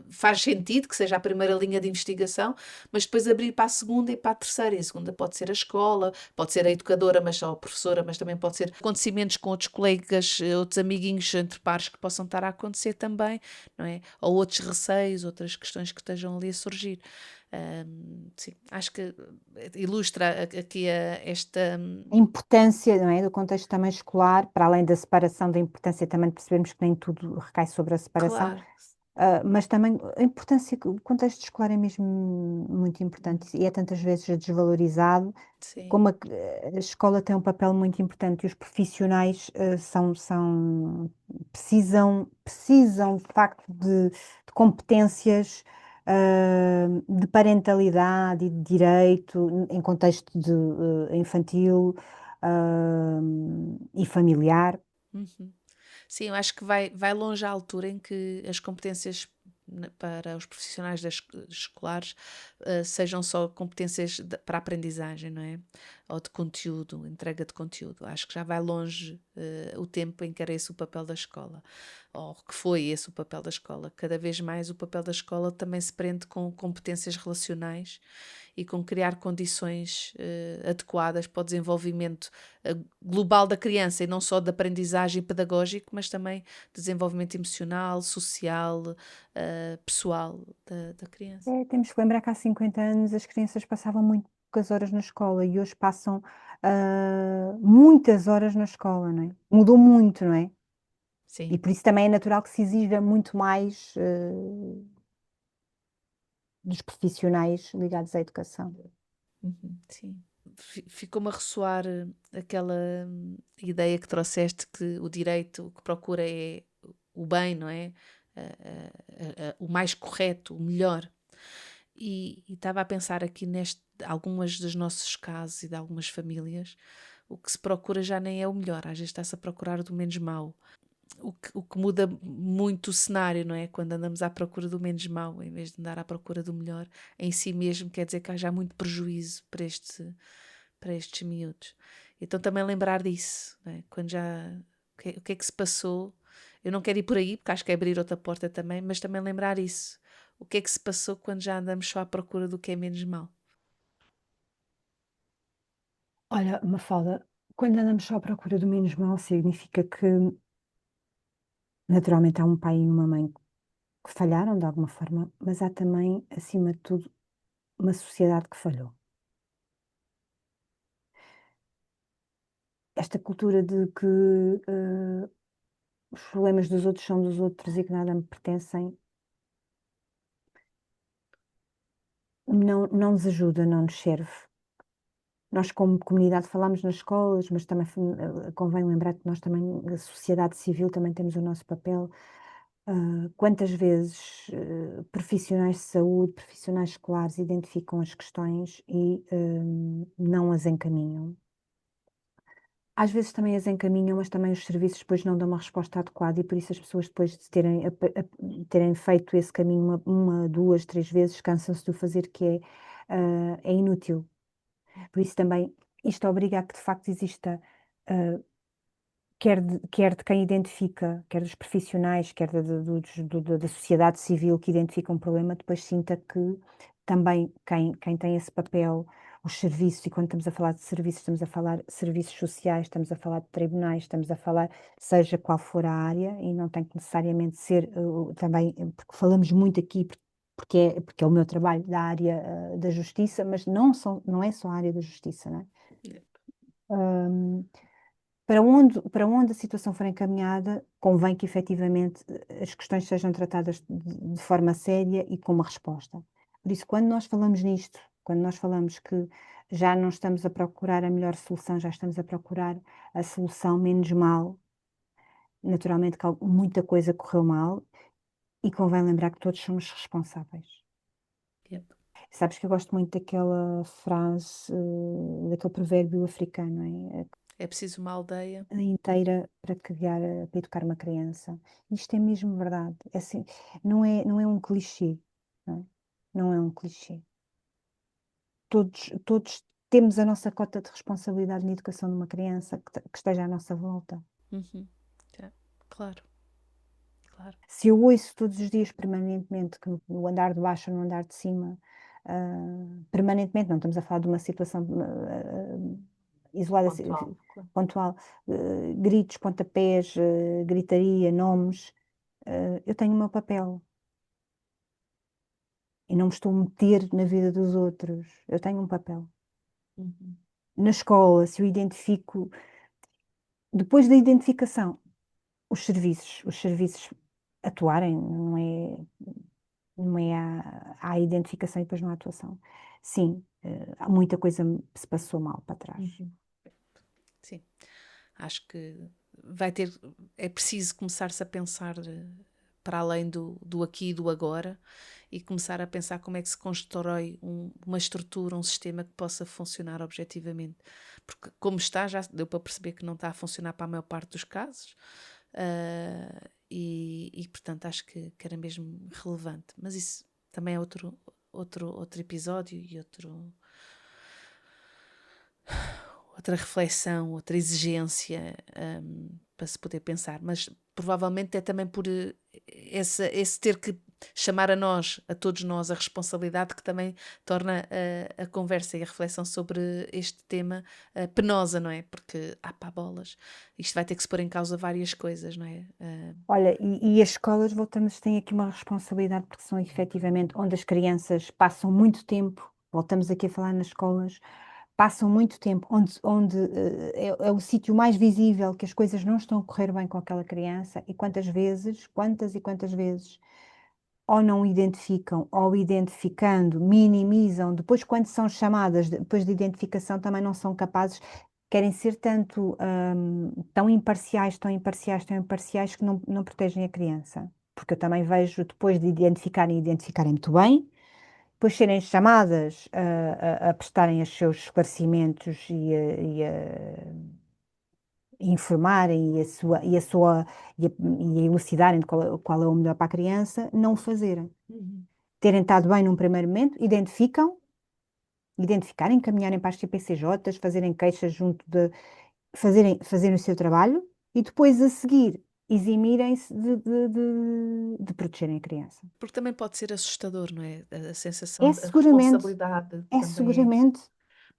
Faz sentido que seja a primeira linha de investigação, mas depois abrir para a segunda e para a terceira. E a segunda pode ser a escola, pode ser a educadora, mas só a professora, mas também pode ser acontecimentos com outros colegas, outros amiguinhos entre pares que possam estar a acontecer também, não é? Ou outros receios, outras questões que estejam ali a surgir. Sim, acho que ilustra aqui esta. A importância, não é, do contexto também escolar, para além da separação, da importância também de percebermos que nem tudo recai sobre a separação, Claro, mas também a importância, que o contexto escolar é mesmo muito importante e é tantas vezes desvalorizado, sim. como a escola tem um papel muito importante e os profissionais precisam de facto de competências de parentalidade e de direito em contexto infantil e familiar. Uhum. Sim, eu acho que vai longe à altura em que as competências para os profissionais escolares sejam só competências para aprendizagem, não é? Ou de conteúdo, entrega de conteúdo. Acho que já vai longe o tempo em que era esse o papel da escola, ou que foi esse o papel da escola. Cada vez mais o papel da escola também se prende com competências relacionais e com criar condições adequadas para o desenvolvimento global da criança e não só de aprendizagem pedagógico, mas também desenvolvimento emocional, social, pessoal da criança. Temos que lembrar que há 50 anos as crianças passavam muito poucas horas na escola e hoje passam muitas horas na escola, não é? Mudou muito, não é? E Sim. por isso também é natural que se exija muito mais dos profissionais ligados à educação. Sim. Ficou-me a ressoar aquela ideia que trouxeste que o direito o que procura é o bem, não é? O mais correto, o melhor. E estava a pensar aqui neste algumas dos nossos casos e de algumas famílias, o que se procura já nem é o melhor, às vezes está-se a procurar do menos mau. O que muda muito o cenário, não é? Quando andamos à procura do menos mau, em vez de andar à procura do melhor, em si mesmo quer dizer que há já muito prejuízo para estes miúdos. Então também lembrar disso, não é? Quando já. O que é que se passou? Eu não quero ir por aí, porque acho que é abrir outra porta também, mas também lembrar isso. O que é que se passou quando já andamos só à procura do que é menos mau? Olha, Mafalda, quando andamos só à procura do menos mal, significa que Naturalmente há um pai e uma mãe que falharam de alguma forma, mas há também, acima de tudo, uma sociedade que falhou. Esta cultura de que os problemas dos outros são dos outros e que nada me pertencem, não nos ajuda, não nos serve. Nós, como comunidade, falamos nas escolas, mas também convém lembrar que nós também, a sociedade civil, também temos o nosso papel. Quantas vezes profissionais de saúde, profissionais escolares identificam as questões e não as encaminham? Às vezes também as encaminham, mas também os serviços depois não dão uma resposta adequada e por isso as pessoas depois de terem feito esse caminho uma, duas, três vezes, cansam-se de o fazer, que é inútil. Por isso também isto obriga a que de facto exista, ah, quer de quem identifica, quer dos profissionais, quer da sociedade civil que identifica um problema, depois sinta que também quem tem esse papel, os serviços, e quando estamos a falar de serviços, estamos a falar de serviços sociais, estamos a falar de tribunais, estamos a falar, seja qual for a área, e não tem que necessariamente ser também, porque falamos muito aqui, porque é o meu trabalho da área da justiça, mas não é só a área da justiça, não é? Hum, para onde a situação for encaminhada, convém que efetivamente as questões sejam tratadas de forma séria e com uma resposta. Por isso, quando nós falamos nisto, quando nós falamos que já não estamos a procurar a melhor solução, já estamos a procurar a solução menos mal, naturalmente que muita coisa correu mal e convém lembrar que todos somos responsáveis. Yep. Sabes que eu gosto muito daquela frase, daquele provérbio africano, é? É preciso uma aldeia. Inteira para educar uma criança. Isto é mesmo verdade. É assim, não é um clichê, não é? Não é um clichê. Todos temos a nossa cota de responsabilidade na educação de uma criança que esteja à nossa volta. Uhum. Yeah. Claro, claro. Se eu ouço todos os dias permanentemente que no andar de baixo ou no andar de cima, permanentemente, não estamos a falar de uma situação isolada, Pontual, claro. pontual, gritos, pontapés, gritaria, nomes, eu tenho o meu papel e não me estou a meter na vida dos outros. Eu tenho um papel. Uhum. Na escola, se eu identifico, depois da identificação, os serviços atuarem, não é a identificação e depois não há atuação. Sim, há muita coisa se passou mal para trás. Uhum. Sim, acho que vai ter, é preciso começar-se a pensar para além do aqui e do agora e começar a pensar como é que se constrói uma estrutura, um sistema que possa funcionar objetivamente. Porque como está, já deu para perceber que não está a funcionar para a maior parte dos casos. Portanto acho que era mesmo relevante. Mas isso também é outro episódio e outra reflexão, outra exigência para se poder pensar, mas provavelmente é também por esse ter que chamar a todos nós, a responsabilidade que também torna a conversa e a reflexão sobre este tema penosa, não é? Porque, pá, bolas, isto vai ter que se pôr em causa várias coisas, não é? Olha, e as escolas, voltamos, têm aqui uma responsabilidade, porque são efetivamente onde as crianças passam muito tempo, voltamos aqui a falar nas escolas, passam muito tempo, onde é o sítio mais visível que as coisas não estão a correr bem com aquela criança, e quantas e quantas vezes, ou não identificam, ou identificando, minimizam, depois quando são chamadas, depois de identificação, também não são capazes, querem ser tanto, tão imparciais, tão imparciais, tão imparciais, que não protegem a criança. Porque eu também vejo, depois de identificarem muito bem, depois serem chamadas a prestarem os seus esclarecimentos e informarem e a elucidarem de qual é o melhor para a criança, não o fazerem. Terem estado bem num primeiro momento, identificarem, encaminharem para as CPCJs, fazerem queixas fazerem o seu trabalho e depois a seguir eximirem-se de protegerem a criança. Porque também pode ser assustador, não é? A É sensação, a seguramente, responsabilidade é também é. seguramente,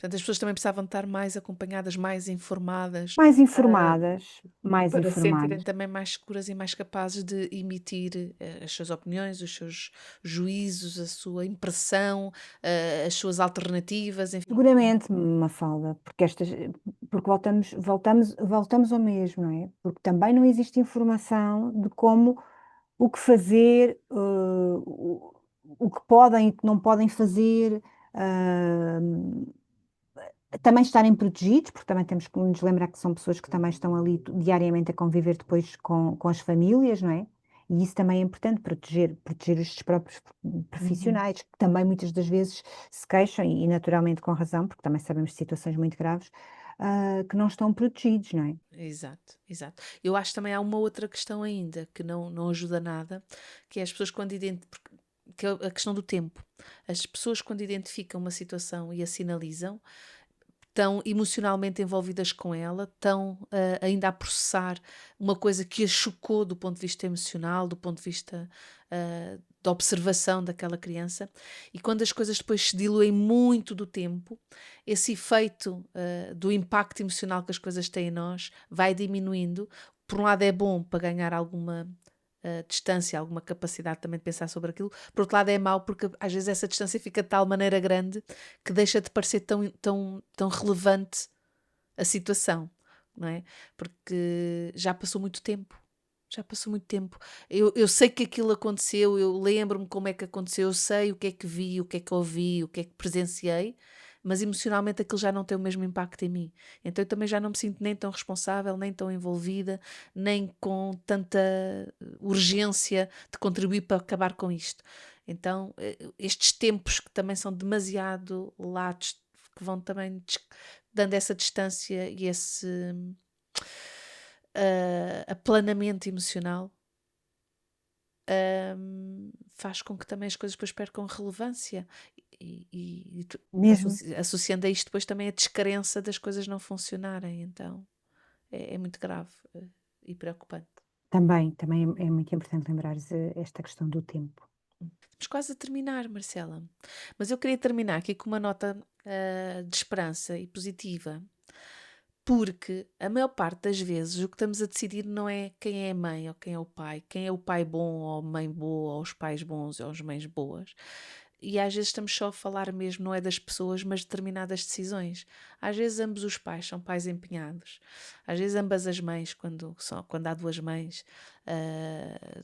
Portanto, as pessoas também precisavam estar mais acompanhadas, mais informadas, Mais ah, informadas, mais para se sentirem informadas. também mais seguras e mais capazes de emitir as suas opiniões, os seus juízos, a sua impressão, as suas alternativas, enfim. Seguramente, Mafalda, porque voltamos ao mesmo, não é? Porque também não existe informação de como, o que fazer, o que podem e o que não podem fazer, hã, também estarem protegidos, porque também temos que nos lembrar que são pessoas que também estão ali diariamente a conviver depois com as famílias, não é? E isso também é importante, proteger os seus próprios profissionais, que também muitas das vezes se queixam, e naturalmente com razão, porque também sabemos de situações muito graves, que não estão protegidos, não é? Exato, exato. Eu acho que também há uma outra questão ainda que não ajuda nada, que é as pessoas quando identificam, que é a questão do tempo. As pessoas quando identificam uma situação e a sinalizam, estão emocionalmente envolvidas com ela, estão ainda a processar uma coisa que a chocou do ponto de vista emocional, do ponto de vista da observação daquela criança, e quando as coisas depois se diluem muito do tempo, esse efeito do impacto emocional que as coisas têm em nós vai diminuindo. Por um lado é bom para ganhar alguma distância, alguma capacidade também de pensar sobre aquilo. Por outro lado é mau porque às vezes essa distância fica de tal maneira grande que deixa de parecer tão relevante a situação, não é? Porque já passou muito tempo. Já passou muito tempo. Eu sei que aquilo aconteceu, eu lembro-me como é que aconteceu, eu sei o que é que vi, o que é que ouvi, o que é que presenciei, mas emocionalmente aquilo já não tem o mesmo impacto em mim. Então eu também já não me sinto nem tão responsável, nem tão envolvida, nem com tanta urgência de contribuir para acabar com isto. Então, estes tempos que também são demasiado latos, que vão também dando essa distância e esse aplanamento emocional, faz com que também as coisas depois percam relevância Mesmo, associando a isto depois também a descrença das coisas não funcionarem. Então é muito grave e preocupante. também é muito importante lembrares esta questão do tempo. Estamos quase a terminar, Marcela. Mas eu queria terminar aqui com uma nota de esperança e positiva, porque a maior parte das vezes o que estamos a decidir não é quem é a mãe ou quem é o pai bom ou a mãe boa, ou os pais bons ou as mães boas. E às vezes estamos só a falar mesmo, não é das pessoas, mas de determinadas decisões. Às vezes ambos os pais são pais empenhados. Às vezes ambas as mães, quando há duas mães,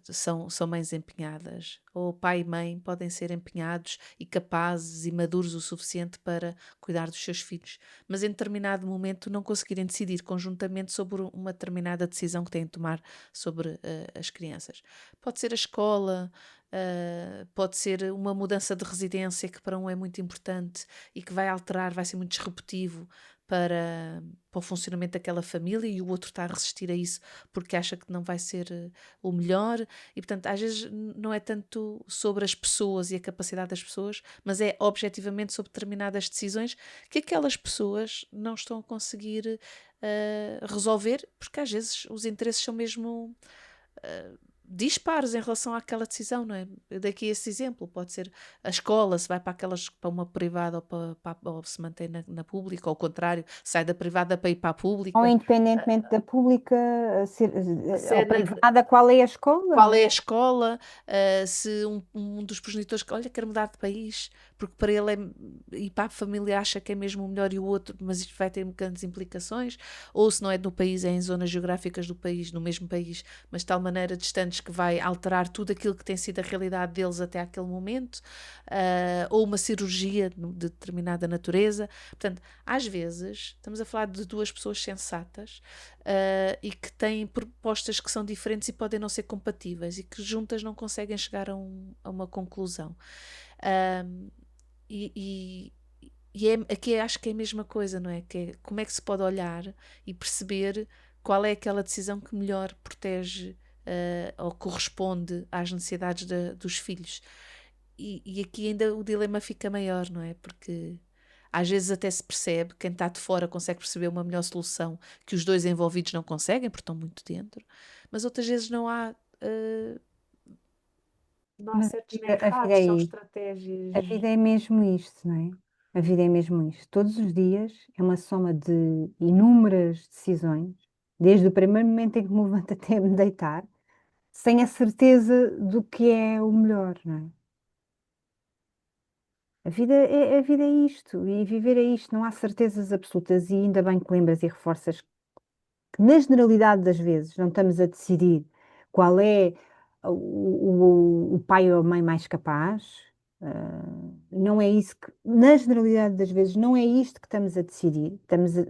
são mães empenhadas. Ou pai e mãe podem ser empenhados e capazes e maduros o suficiente para cuidar dos seus filhos, mas em determinado momento não conseguirem decidir conjuntamente sobre uma determinada decisão que têm de tomar sobre as crianças. Pode ser a escola, pode ser uma mudança de residência que para um é muito importante e que vai alterar, vai ser muito disruptivo para o funcionamento daquela família, e o outro está a resistir a isso porque acha que não vai ser o melhor. E portanto às vezes não é tanto sobre as pessoas e a capacidade das pessoas, mas é objetivamente sobre determinadas decisões que aquelas pessoas não estão a conseguir resolver, porque às vezes os interesses são mesmo dispares em relação àquela decisão, não é? Eu dei aqui esse exemplo, pode ser a escola, se vai para uma privada ou se mantém na pública, ou ao contrário, sai da privada para ir para a Ou pública. independentemente da pública, Se ou é privada, qual é a escola, qual não é a é? escola, se um dos progenitores que, olha, quer mudar de país, porque para ele e para a família acha que é mesmo o melhor, e o outro, mas isto vai ter grandes implicações, ou se não é no país, é em zonas geográficas do país, no mesmo país, mas de tal maneira distantes que vai alterar tudo aquilo que tem sido a realidade deles até aquele momento, ou uma cirurgia de determinada natureza. Portanto, às vezes, estamos a falar de duas pessoas sensatas, e que têm propostas que são diferentes e podem não ser compatíveis, e que juntas não conseguem chegar a uma conclusão. Um, e, aqui acho que é a mesma coisa, não é? Que é como é que se pode olhar e perceber qual é aquela decisão que melhor protege ou corresponde às necessidades dos filhos. E aqui ainda o dilema fica maior, não é? Porque às vezes até se percebe, quem está de fora consegue perceber uma melhor solução que os dois envolvidos não conseguem, porque estão muito dentro, mas outras vezes não há Mas certos nem a vida errados, é são isso. A estratégias. vida é mesmo isto, não é? A vida é mesmo isto. Todos os dias é uma soma de inúmeras decisões, desde o primeiro momento em que me levanto até me deitar, sem a certeza do que é o melhor, não é? A vida é isto, e viver é isto, não há certezas absolutas, e ainda bem que lembras e reforças que, na generalidade das vezes, não estamos a decidir qual é o pai ou a mãe mais capaz. Não é isso que, na generalidade das vezes, não é isto que estamos a decidir.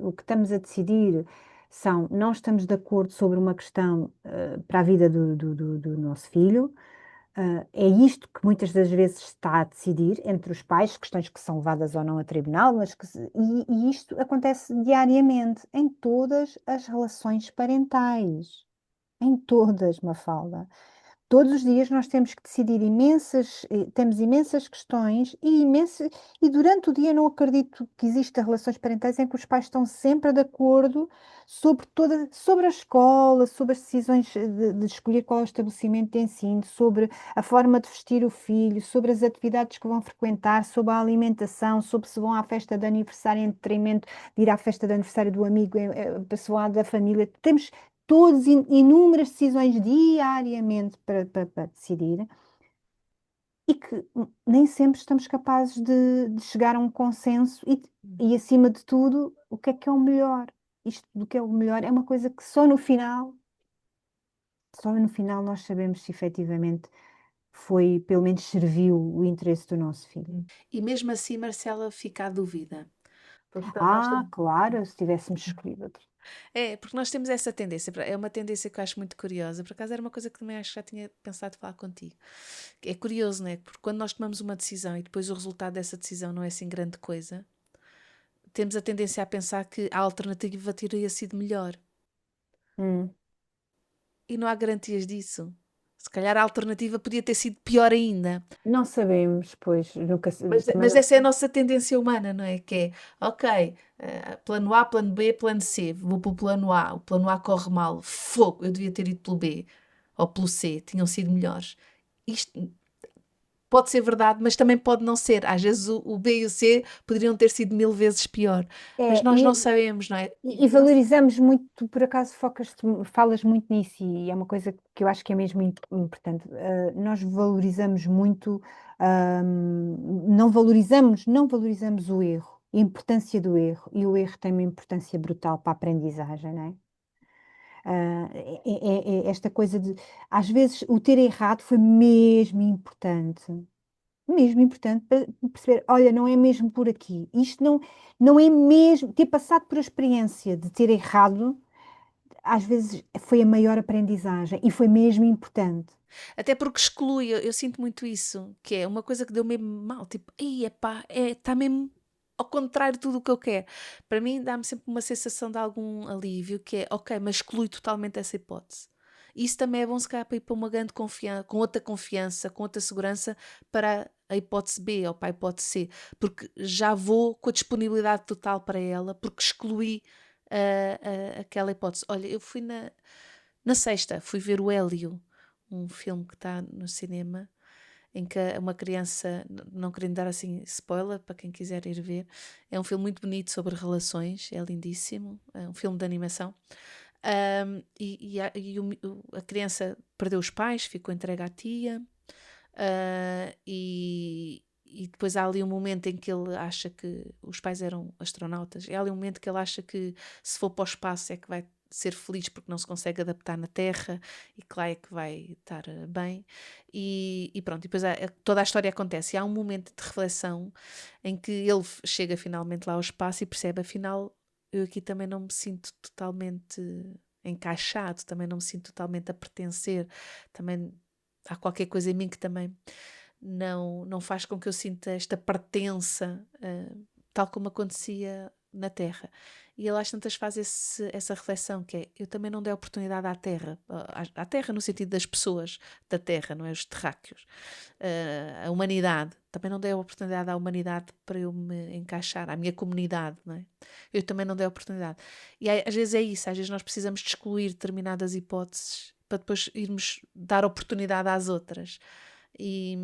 O que estamos a decidir são, não estamos de acordo sobre uma questão, para a vida do nosso filho. É isto que muitas das vezes se está a decidir entre os pais, questões que são levadas ou não a tribunal, e isto acontece diariamente em todas as relações parentais. Em todas, Mafalda. Todos os dias nós temos que decidir temos imensas questões e durante o dia não acredito que exista relações parentais em que os pais estão sempre de acordo sobre a escola, sobre as decisões de escolher qual é o estabelecimento de ensino, sobre a forma de vestir o filho, sobre as atividades que vão frequentar, sobre a alimentação, sobre se vão à festa de aniversário em detrimento de ir à festa de aniversário do amigo, pessoal da família. Temos todas inúmeras decisões diariamente para decidir e que nem sempre estamos capazes de chegar a um consenso e, acima de tudo, o que é o melhor. Isto do que é o melhor é uma coisa que só no final nós sabemos se efetivamente foi, pelo menos serviu o interesse do nosso filho. E mesmo assim, Marcela, fica a dúvida. Porque nós Claro, se tivéssemos escolhido outro. porque nós temos essa tendência, é uma tendência que eu acho muito curiosa. Por acaso era uma coisa que também acho que já tinha pensado falar contigo. É curioso, não é? Porque quando nós tomamos uma decisão e depois o resultado dessa decisão não é assim grande coisa, temos a tendência a pensar que a alternativa teria sido melhor. Hum. E não há garantias disso. Se calhar a alternativa podia ter sido pior ainda. Não sabemos, pois, nunca, também Mas essa é a nossa tendência humana, não é? Que é, ok, plano A, plano B, plano C. Vou pelo plano A. O plano A corre mal. Fogo, eu devia ter ido pelo B ou pelo C. Tinham sido melhores. Isto pode ser verdade, mas também pode não ser. Às vezes o B e o C poderiam ter sido 1000 vezes pior. Mas é, nós não e, sabemos, não é? E valorizamos muito, tu por acaso falas muito nisso e é uma coisa que eu acho que é mesmo importante. Nós valorizamos muito, não valorizamos o erro, a importância do erro, e o erro tem uma importância brutal para a aprendizagem, não é? Esta coisa de, às vezes, o ter errado foi mesmo importante para perceber, olha, não é mesmo por aqui. Isto não é mesmo. Ter passado por a experiência de ter errado, às vezes foi a maior aprendizagem e foi mesmo importante. Até porque exclui, eu sinto muito isso, que é uma coisa que deu mesmo mal, tipo, ei, epá, está mesmo ao contrário de tudo o que eu quero. Para mim dá-me sempre uma sensação de algum alívio, que é, ok, mas exclui totalmente essa hipótese. Isso também é bom se calhar para ir para uma grande confiança, com outra confiança, com outra segurança para a hipótese B ou para a hipótese C, porque já vou com a disponibilidade total para ela, porque excluí aquela hipótese. Olha, eu fui na sexta, fui ver o Hélio, um filme que está no cinema, em que uma criança, não querendo dar assim spoiler para quem quiser ir ver, é um filme muito bonito sobre relações, é lindíssimo, é um filme de animação. A criança perdeu os pais, ficou entregue à tia, e depois há ali um momento em que ele acha que os pais eram astronautas. É ali um momento que ele acha que se for para o espaço é que vai ser feliz porque não se consegue adaptar na Terra e que lá é que vai estar bem. E pronto, e depois toda a história acontece. E há um momento de reflexão em que ele chega finalmente lá ao espaço e percebe, afinal, eu aqui também não me sinto totalmente encaixado, também não me sinto totalmente a pertencer, também há qualquer coisa em mim que também não faz com que eu sinta esta pertença, tal como acontecia na Terra. E ele às tantas faz essa reflexão, que é, eu também não dei oportunidade à Terra, à Terra no sentido das pessoas da Terra, não é? Os terráqueos, a humanidade, também não dei a oportunidade à humanidade para eu me encaixar, à minha comunidade, não é? Eu também não dei a oportunidade. E às vezes é isso, às vezes nós precisamos de excluir determinadas hipóteses para depois irmos dar oportunidade às outras. E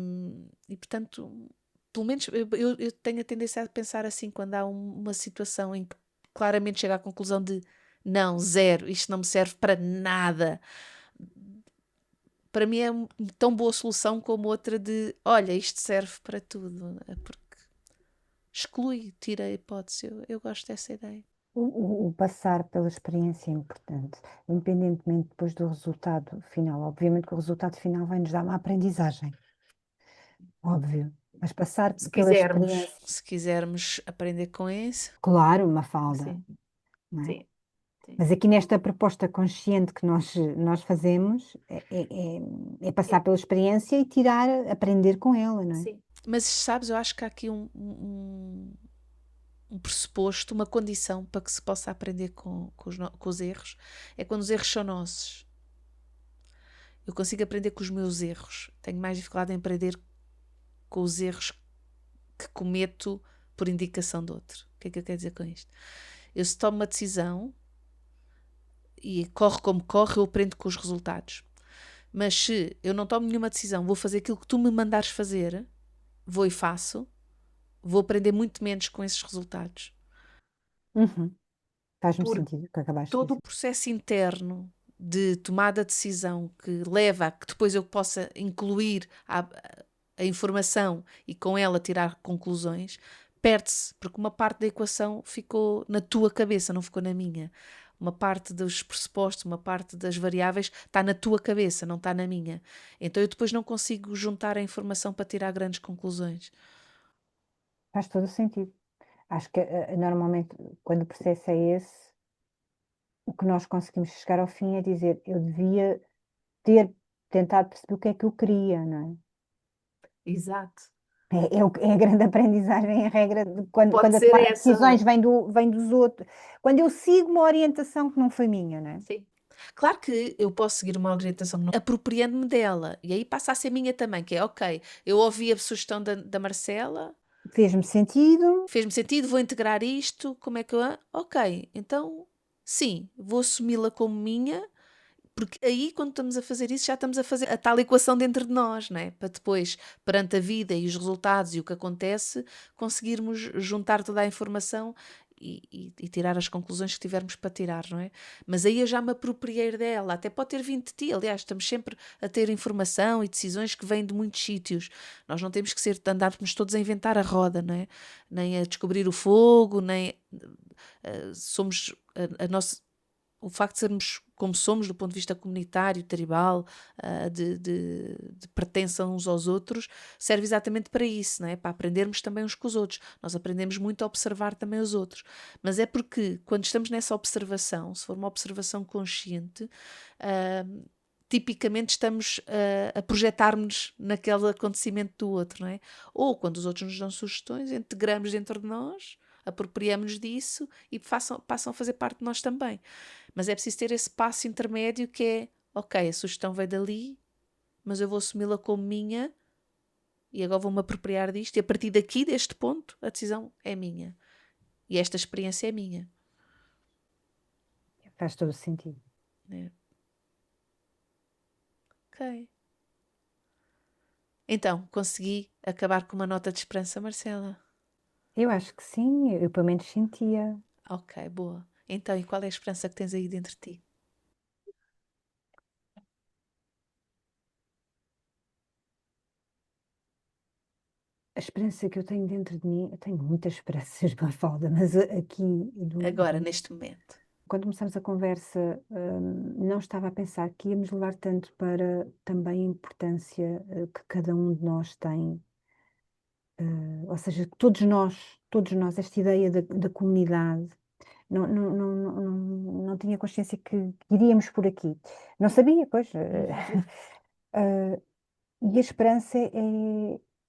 portanto, pelo menos eu tenho a tendência a pensar assim quando há uma situação em que claramente chega à conclusão de não, zero, isto não me serve para nada. Para mim é tão boa solução como outra de olha, isto serve para tudo. É porque exclui, tira a hipótese. Eu gosto dessa ideia. O passar pela experiência é importante, independentemente depois do resultado final. Obviamente que o resultado final vai nos dar uma aprendizagem, óbvio, mas passar Se pela quisermos. experiência, Se quisermos aprender com isso, claro, uma falda, sim, não é? sim, sim. Mas aqui nesta proposta consciente que nós fazemos, é passar pela experiência e tirar, aprender com ela, não é? Sim. Mas sabes, eu acho que há aqui um pressuposto, uma condição para que se possa aprender com os erros, é quando os erros são nossos. Eu consigo aprender com os meus erros. Tenho mais dificuldade em aprender com os erros que cometo por indicação de outro. O que é que eu quero dizer com isto? Eu se tomo uma decisão e corre como corre, eu aprendo com os resultados. Mas se eu não tomo nenhuma decisão, vou fazer aquilo que tu me mandares fazer, vou e faço, vou aprender muito menos com esses resultados. Uhum. Faz-me Por sentido o que acabaste de todo o dizer. processo interno de tomada de decisão que leva a que depois eu possa incluir a informação e com ela tirar conclusões, perde-se, porque uma parte da equação ficou na tua cabeça, não ficou na minha. Uma parte dos pressupostos, uma parte das variáveis está na tua cabeça, não está na minha. Então eu depois não consigo juntar a informação para tirar grandes conclusões. Faz todo o sentido. Acho que normalmente, quando o processo é esse, o que nós conseguimos chegar ao fim é dizer, eu devia ter tentado perceber o que é que eu queria, não é? Exato. É a grande aprendizagem, a regra de quando Pode a ser tomada de essa, não decisões é? vem dos outros, quando eu sigo uma orientação que não foi minha, não é? Sim. Claro que eu posso seguir uma orientação apropriando-me dela e aí passa a ser minha também, que é ok, eu ouvi a sugestão da Marcela, Fez-me sentido, fez-me sentido, vou integrar isto, como é que eu. Ok, então sim, vou assumi-la como minha, porque aí quando estamos a fazer isso já estamos a fazer a tal equação dentro de nós, não é? Para depois, perante a vida e os resultados e o que acontece, conseguirmos juntar toda a informação e tirar as conclusões que tivermos para tirar, não é? Mas aí eu já me apropriei dela, até pode ter vindo de ti, aliás, estamos sempre a ter informação e decisões que vêm de muitos sítios. Nós não temos que ser andarmos todos a inventar a roda, não é? Nem a descobrir o fogo, nem somos a nossa o facto de sermos como somos do ponto de vista comunitário, tribal, de pertença uns aos outros, serve exatamente para isso, não é? Para aprendermos também uns com os outros. Nós aprendemos muito a observar também os outros. Mas é porque quando estamos nessa observação, se for uma observação consciente, tipicamente estamos a projetar-nos naquele acontecimento do outro, não é? Ou quando os outros nos dão sugestões, integramos dentro de nós, apropriamos disso e passam a fazer parte de nós também. Mas é preciso ter esse passo intermédio que é, ok, a sugestão veio dali, mas eu vou assumi-la como minha e agora vou-me apropriar disto e a partir daqui, deste ponto, a decisão é minha. E esta experiência é minha. faz todo o sentido. Né? Ok. Então, consegui acabar com uma nota de esperança, Marcela. Eu acho que sim, eu pelo menos sentia. Ok, boa. Então, e qual é a esperança que tens aí dentro de ti? A esperança que eu tenho dentro de mim, eu tenho muitas esperanças, Mafalda, mas aqui, Agora, neste momento. quando começamos a conversa, não estava a pensar que íamos levar tanto para também a importância que cada um de nós tem, ou seja, que todos nós, esta ideia da comunidade, não tinha consciência que iríamos por aqui. Não sabia, pois. Eh, e a esperança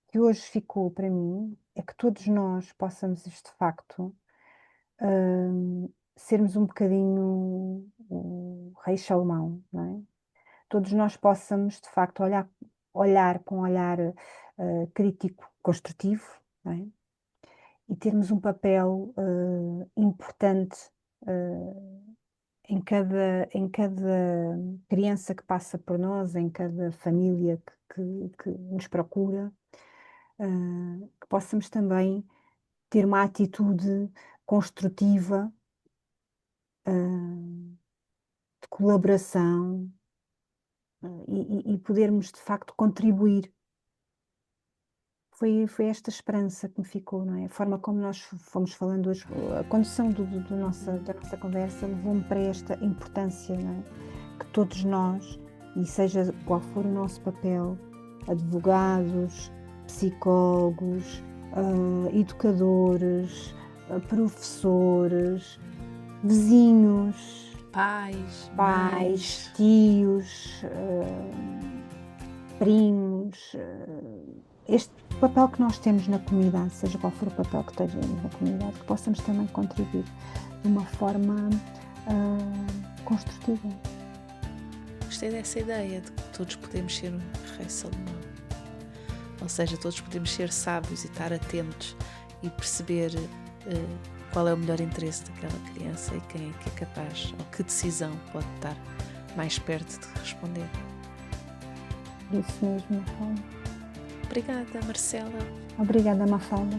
que hoje ficou para mim é que todos nós possamos, de facto, sermos um bocadinho o Rei Salomão, não é? Todos nós possamos, de facto, olhar com um olhar crítico, construtivo, não é? E termos um papel importante em cada criança que passa por nós, em cada família que nos procura, que possamos também ter uma atitude construtiva, de colaboração, e podermos de facto contribuir. Foi esta esperança que me ficou, não é? A forma como nós fomos falando hoje, a condução da nossa conversa levou-me para esta importância, não é? Que todos nós, e seja qual for o nosso papel, advogados, psicólogos, educadores, professores, vizinhos, Pais, pais, mães. tios, primos, este papel que nós temos na comunidade, seja qual for o papel que tenhamos na comunidade, que possamos também contribuir de uma forma construtiva. Gostei dessa ideia de que todos podemos ser um rei Salomão. Ou seja, todos podemos ser sábios e estar atentos e perceber qual é o melhor interesse daquela criança e quem é que é capaz, ou que decisão pode estar mais perto de responder. Isso mesmo, Mafalda. Obrigada, Marcela. Obrigada, Mafalda.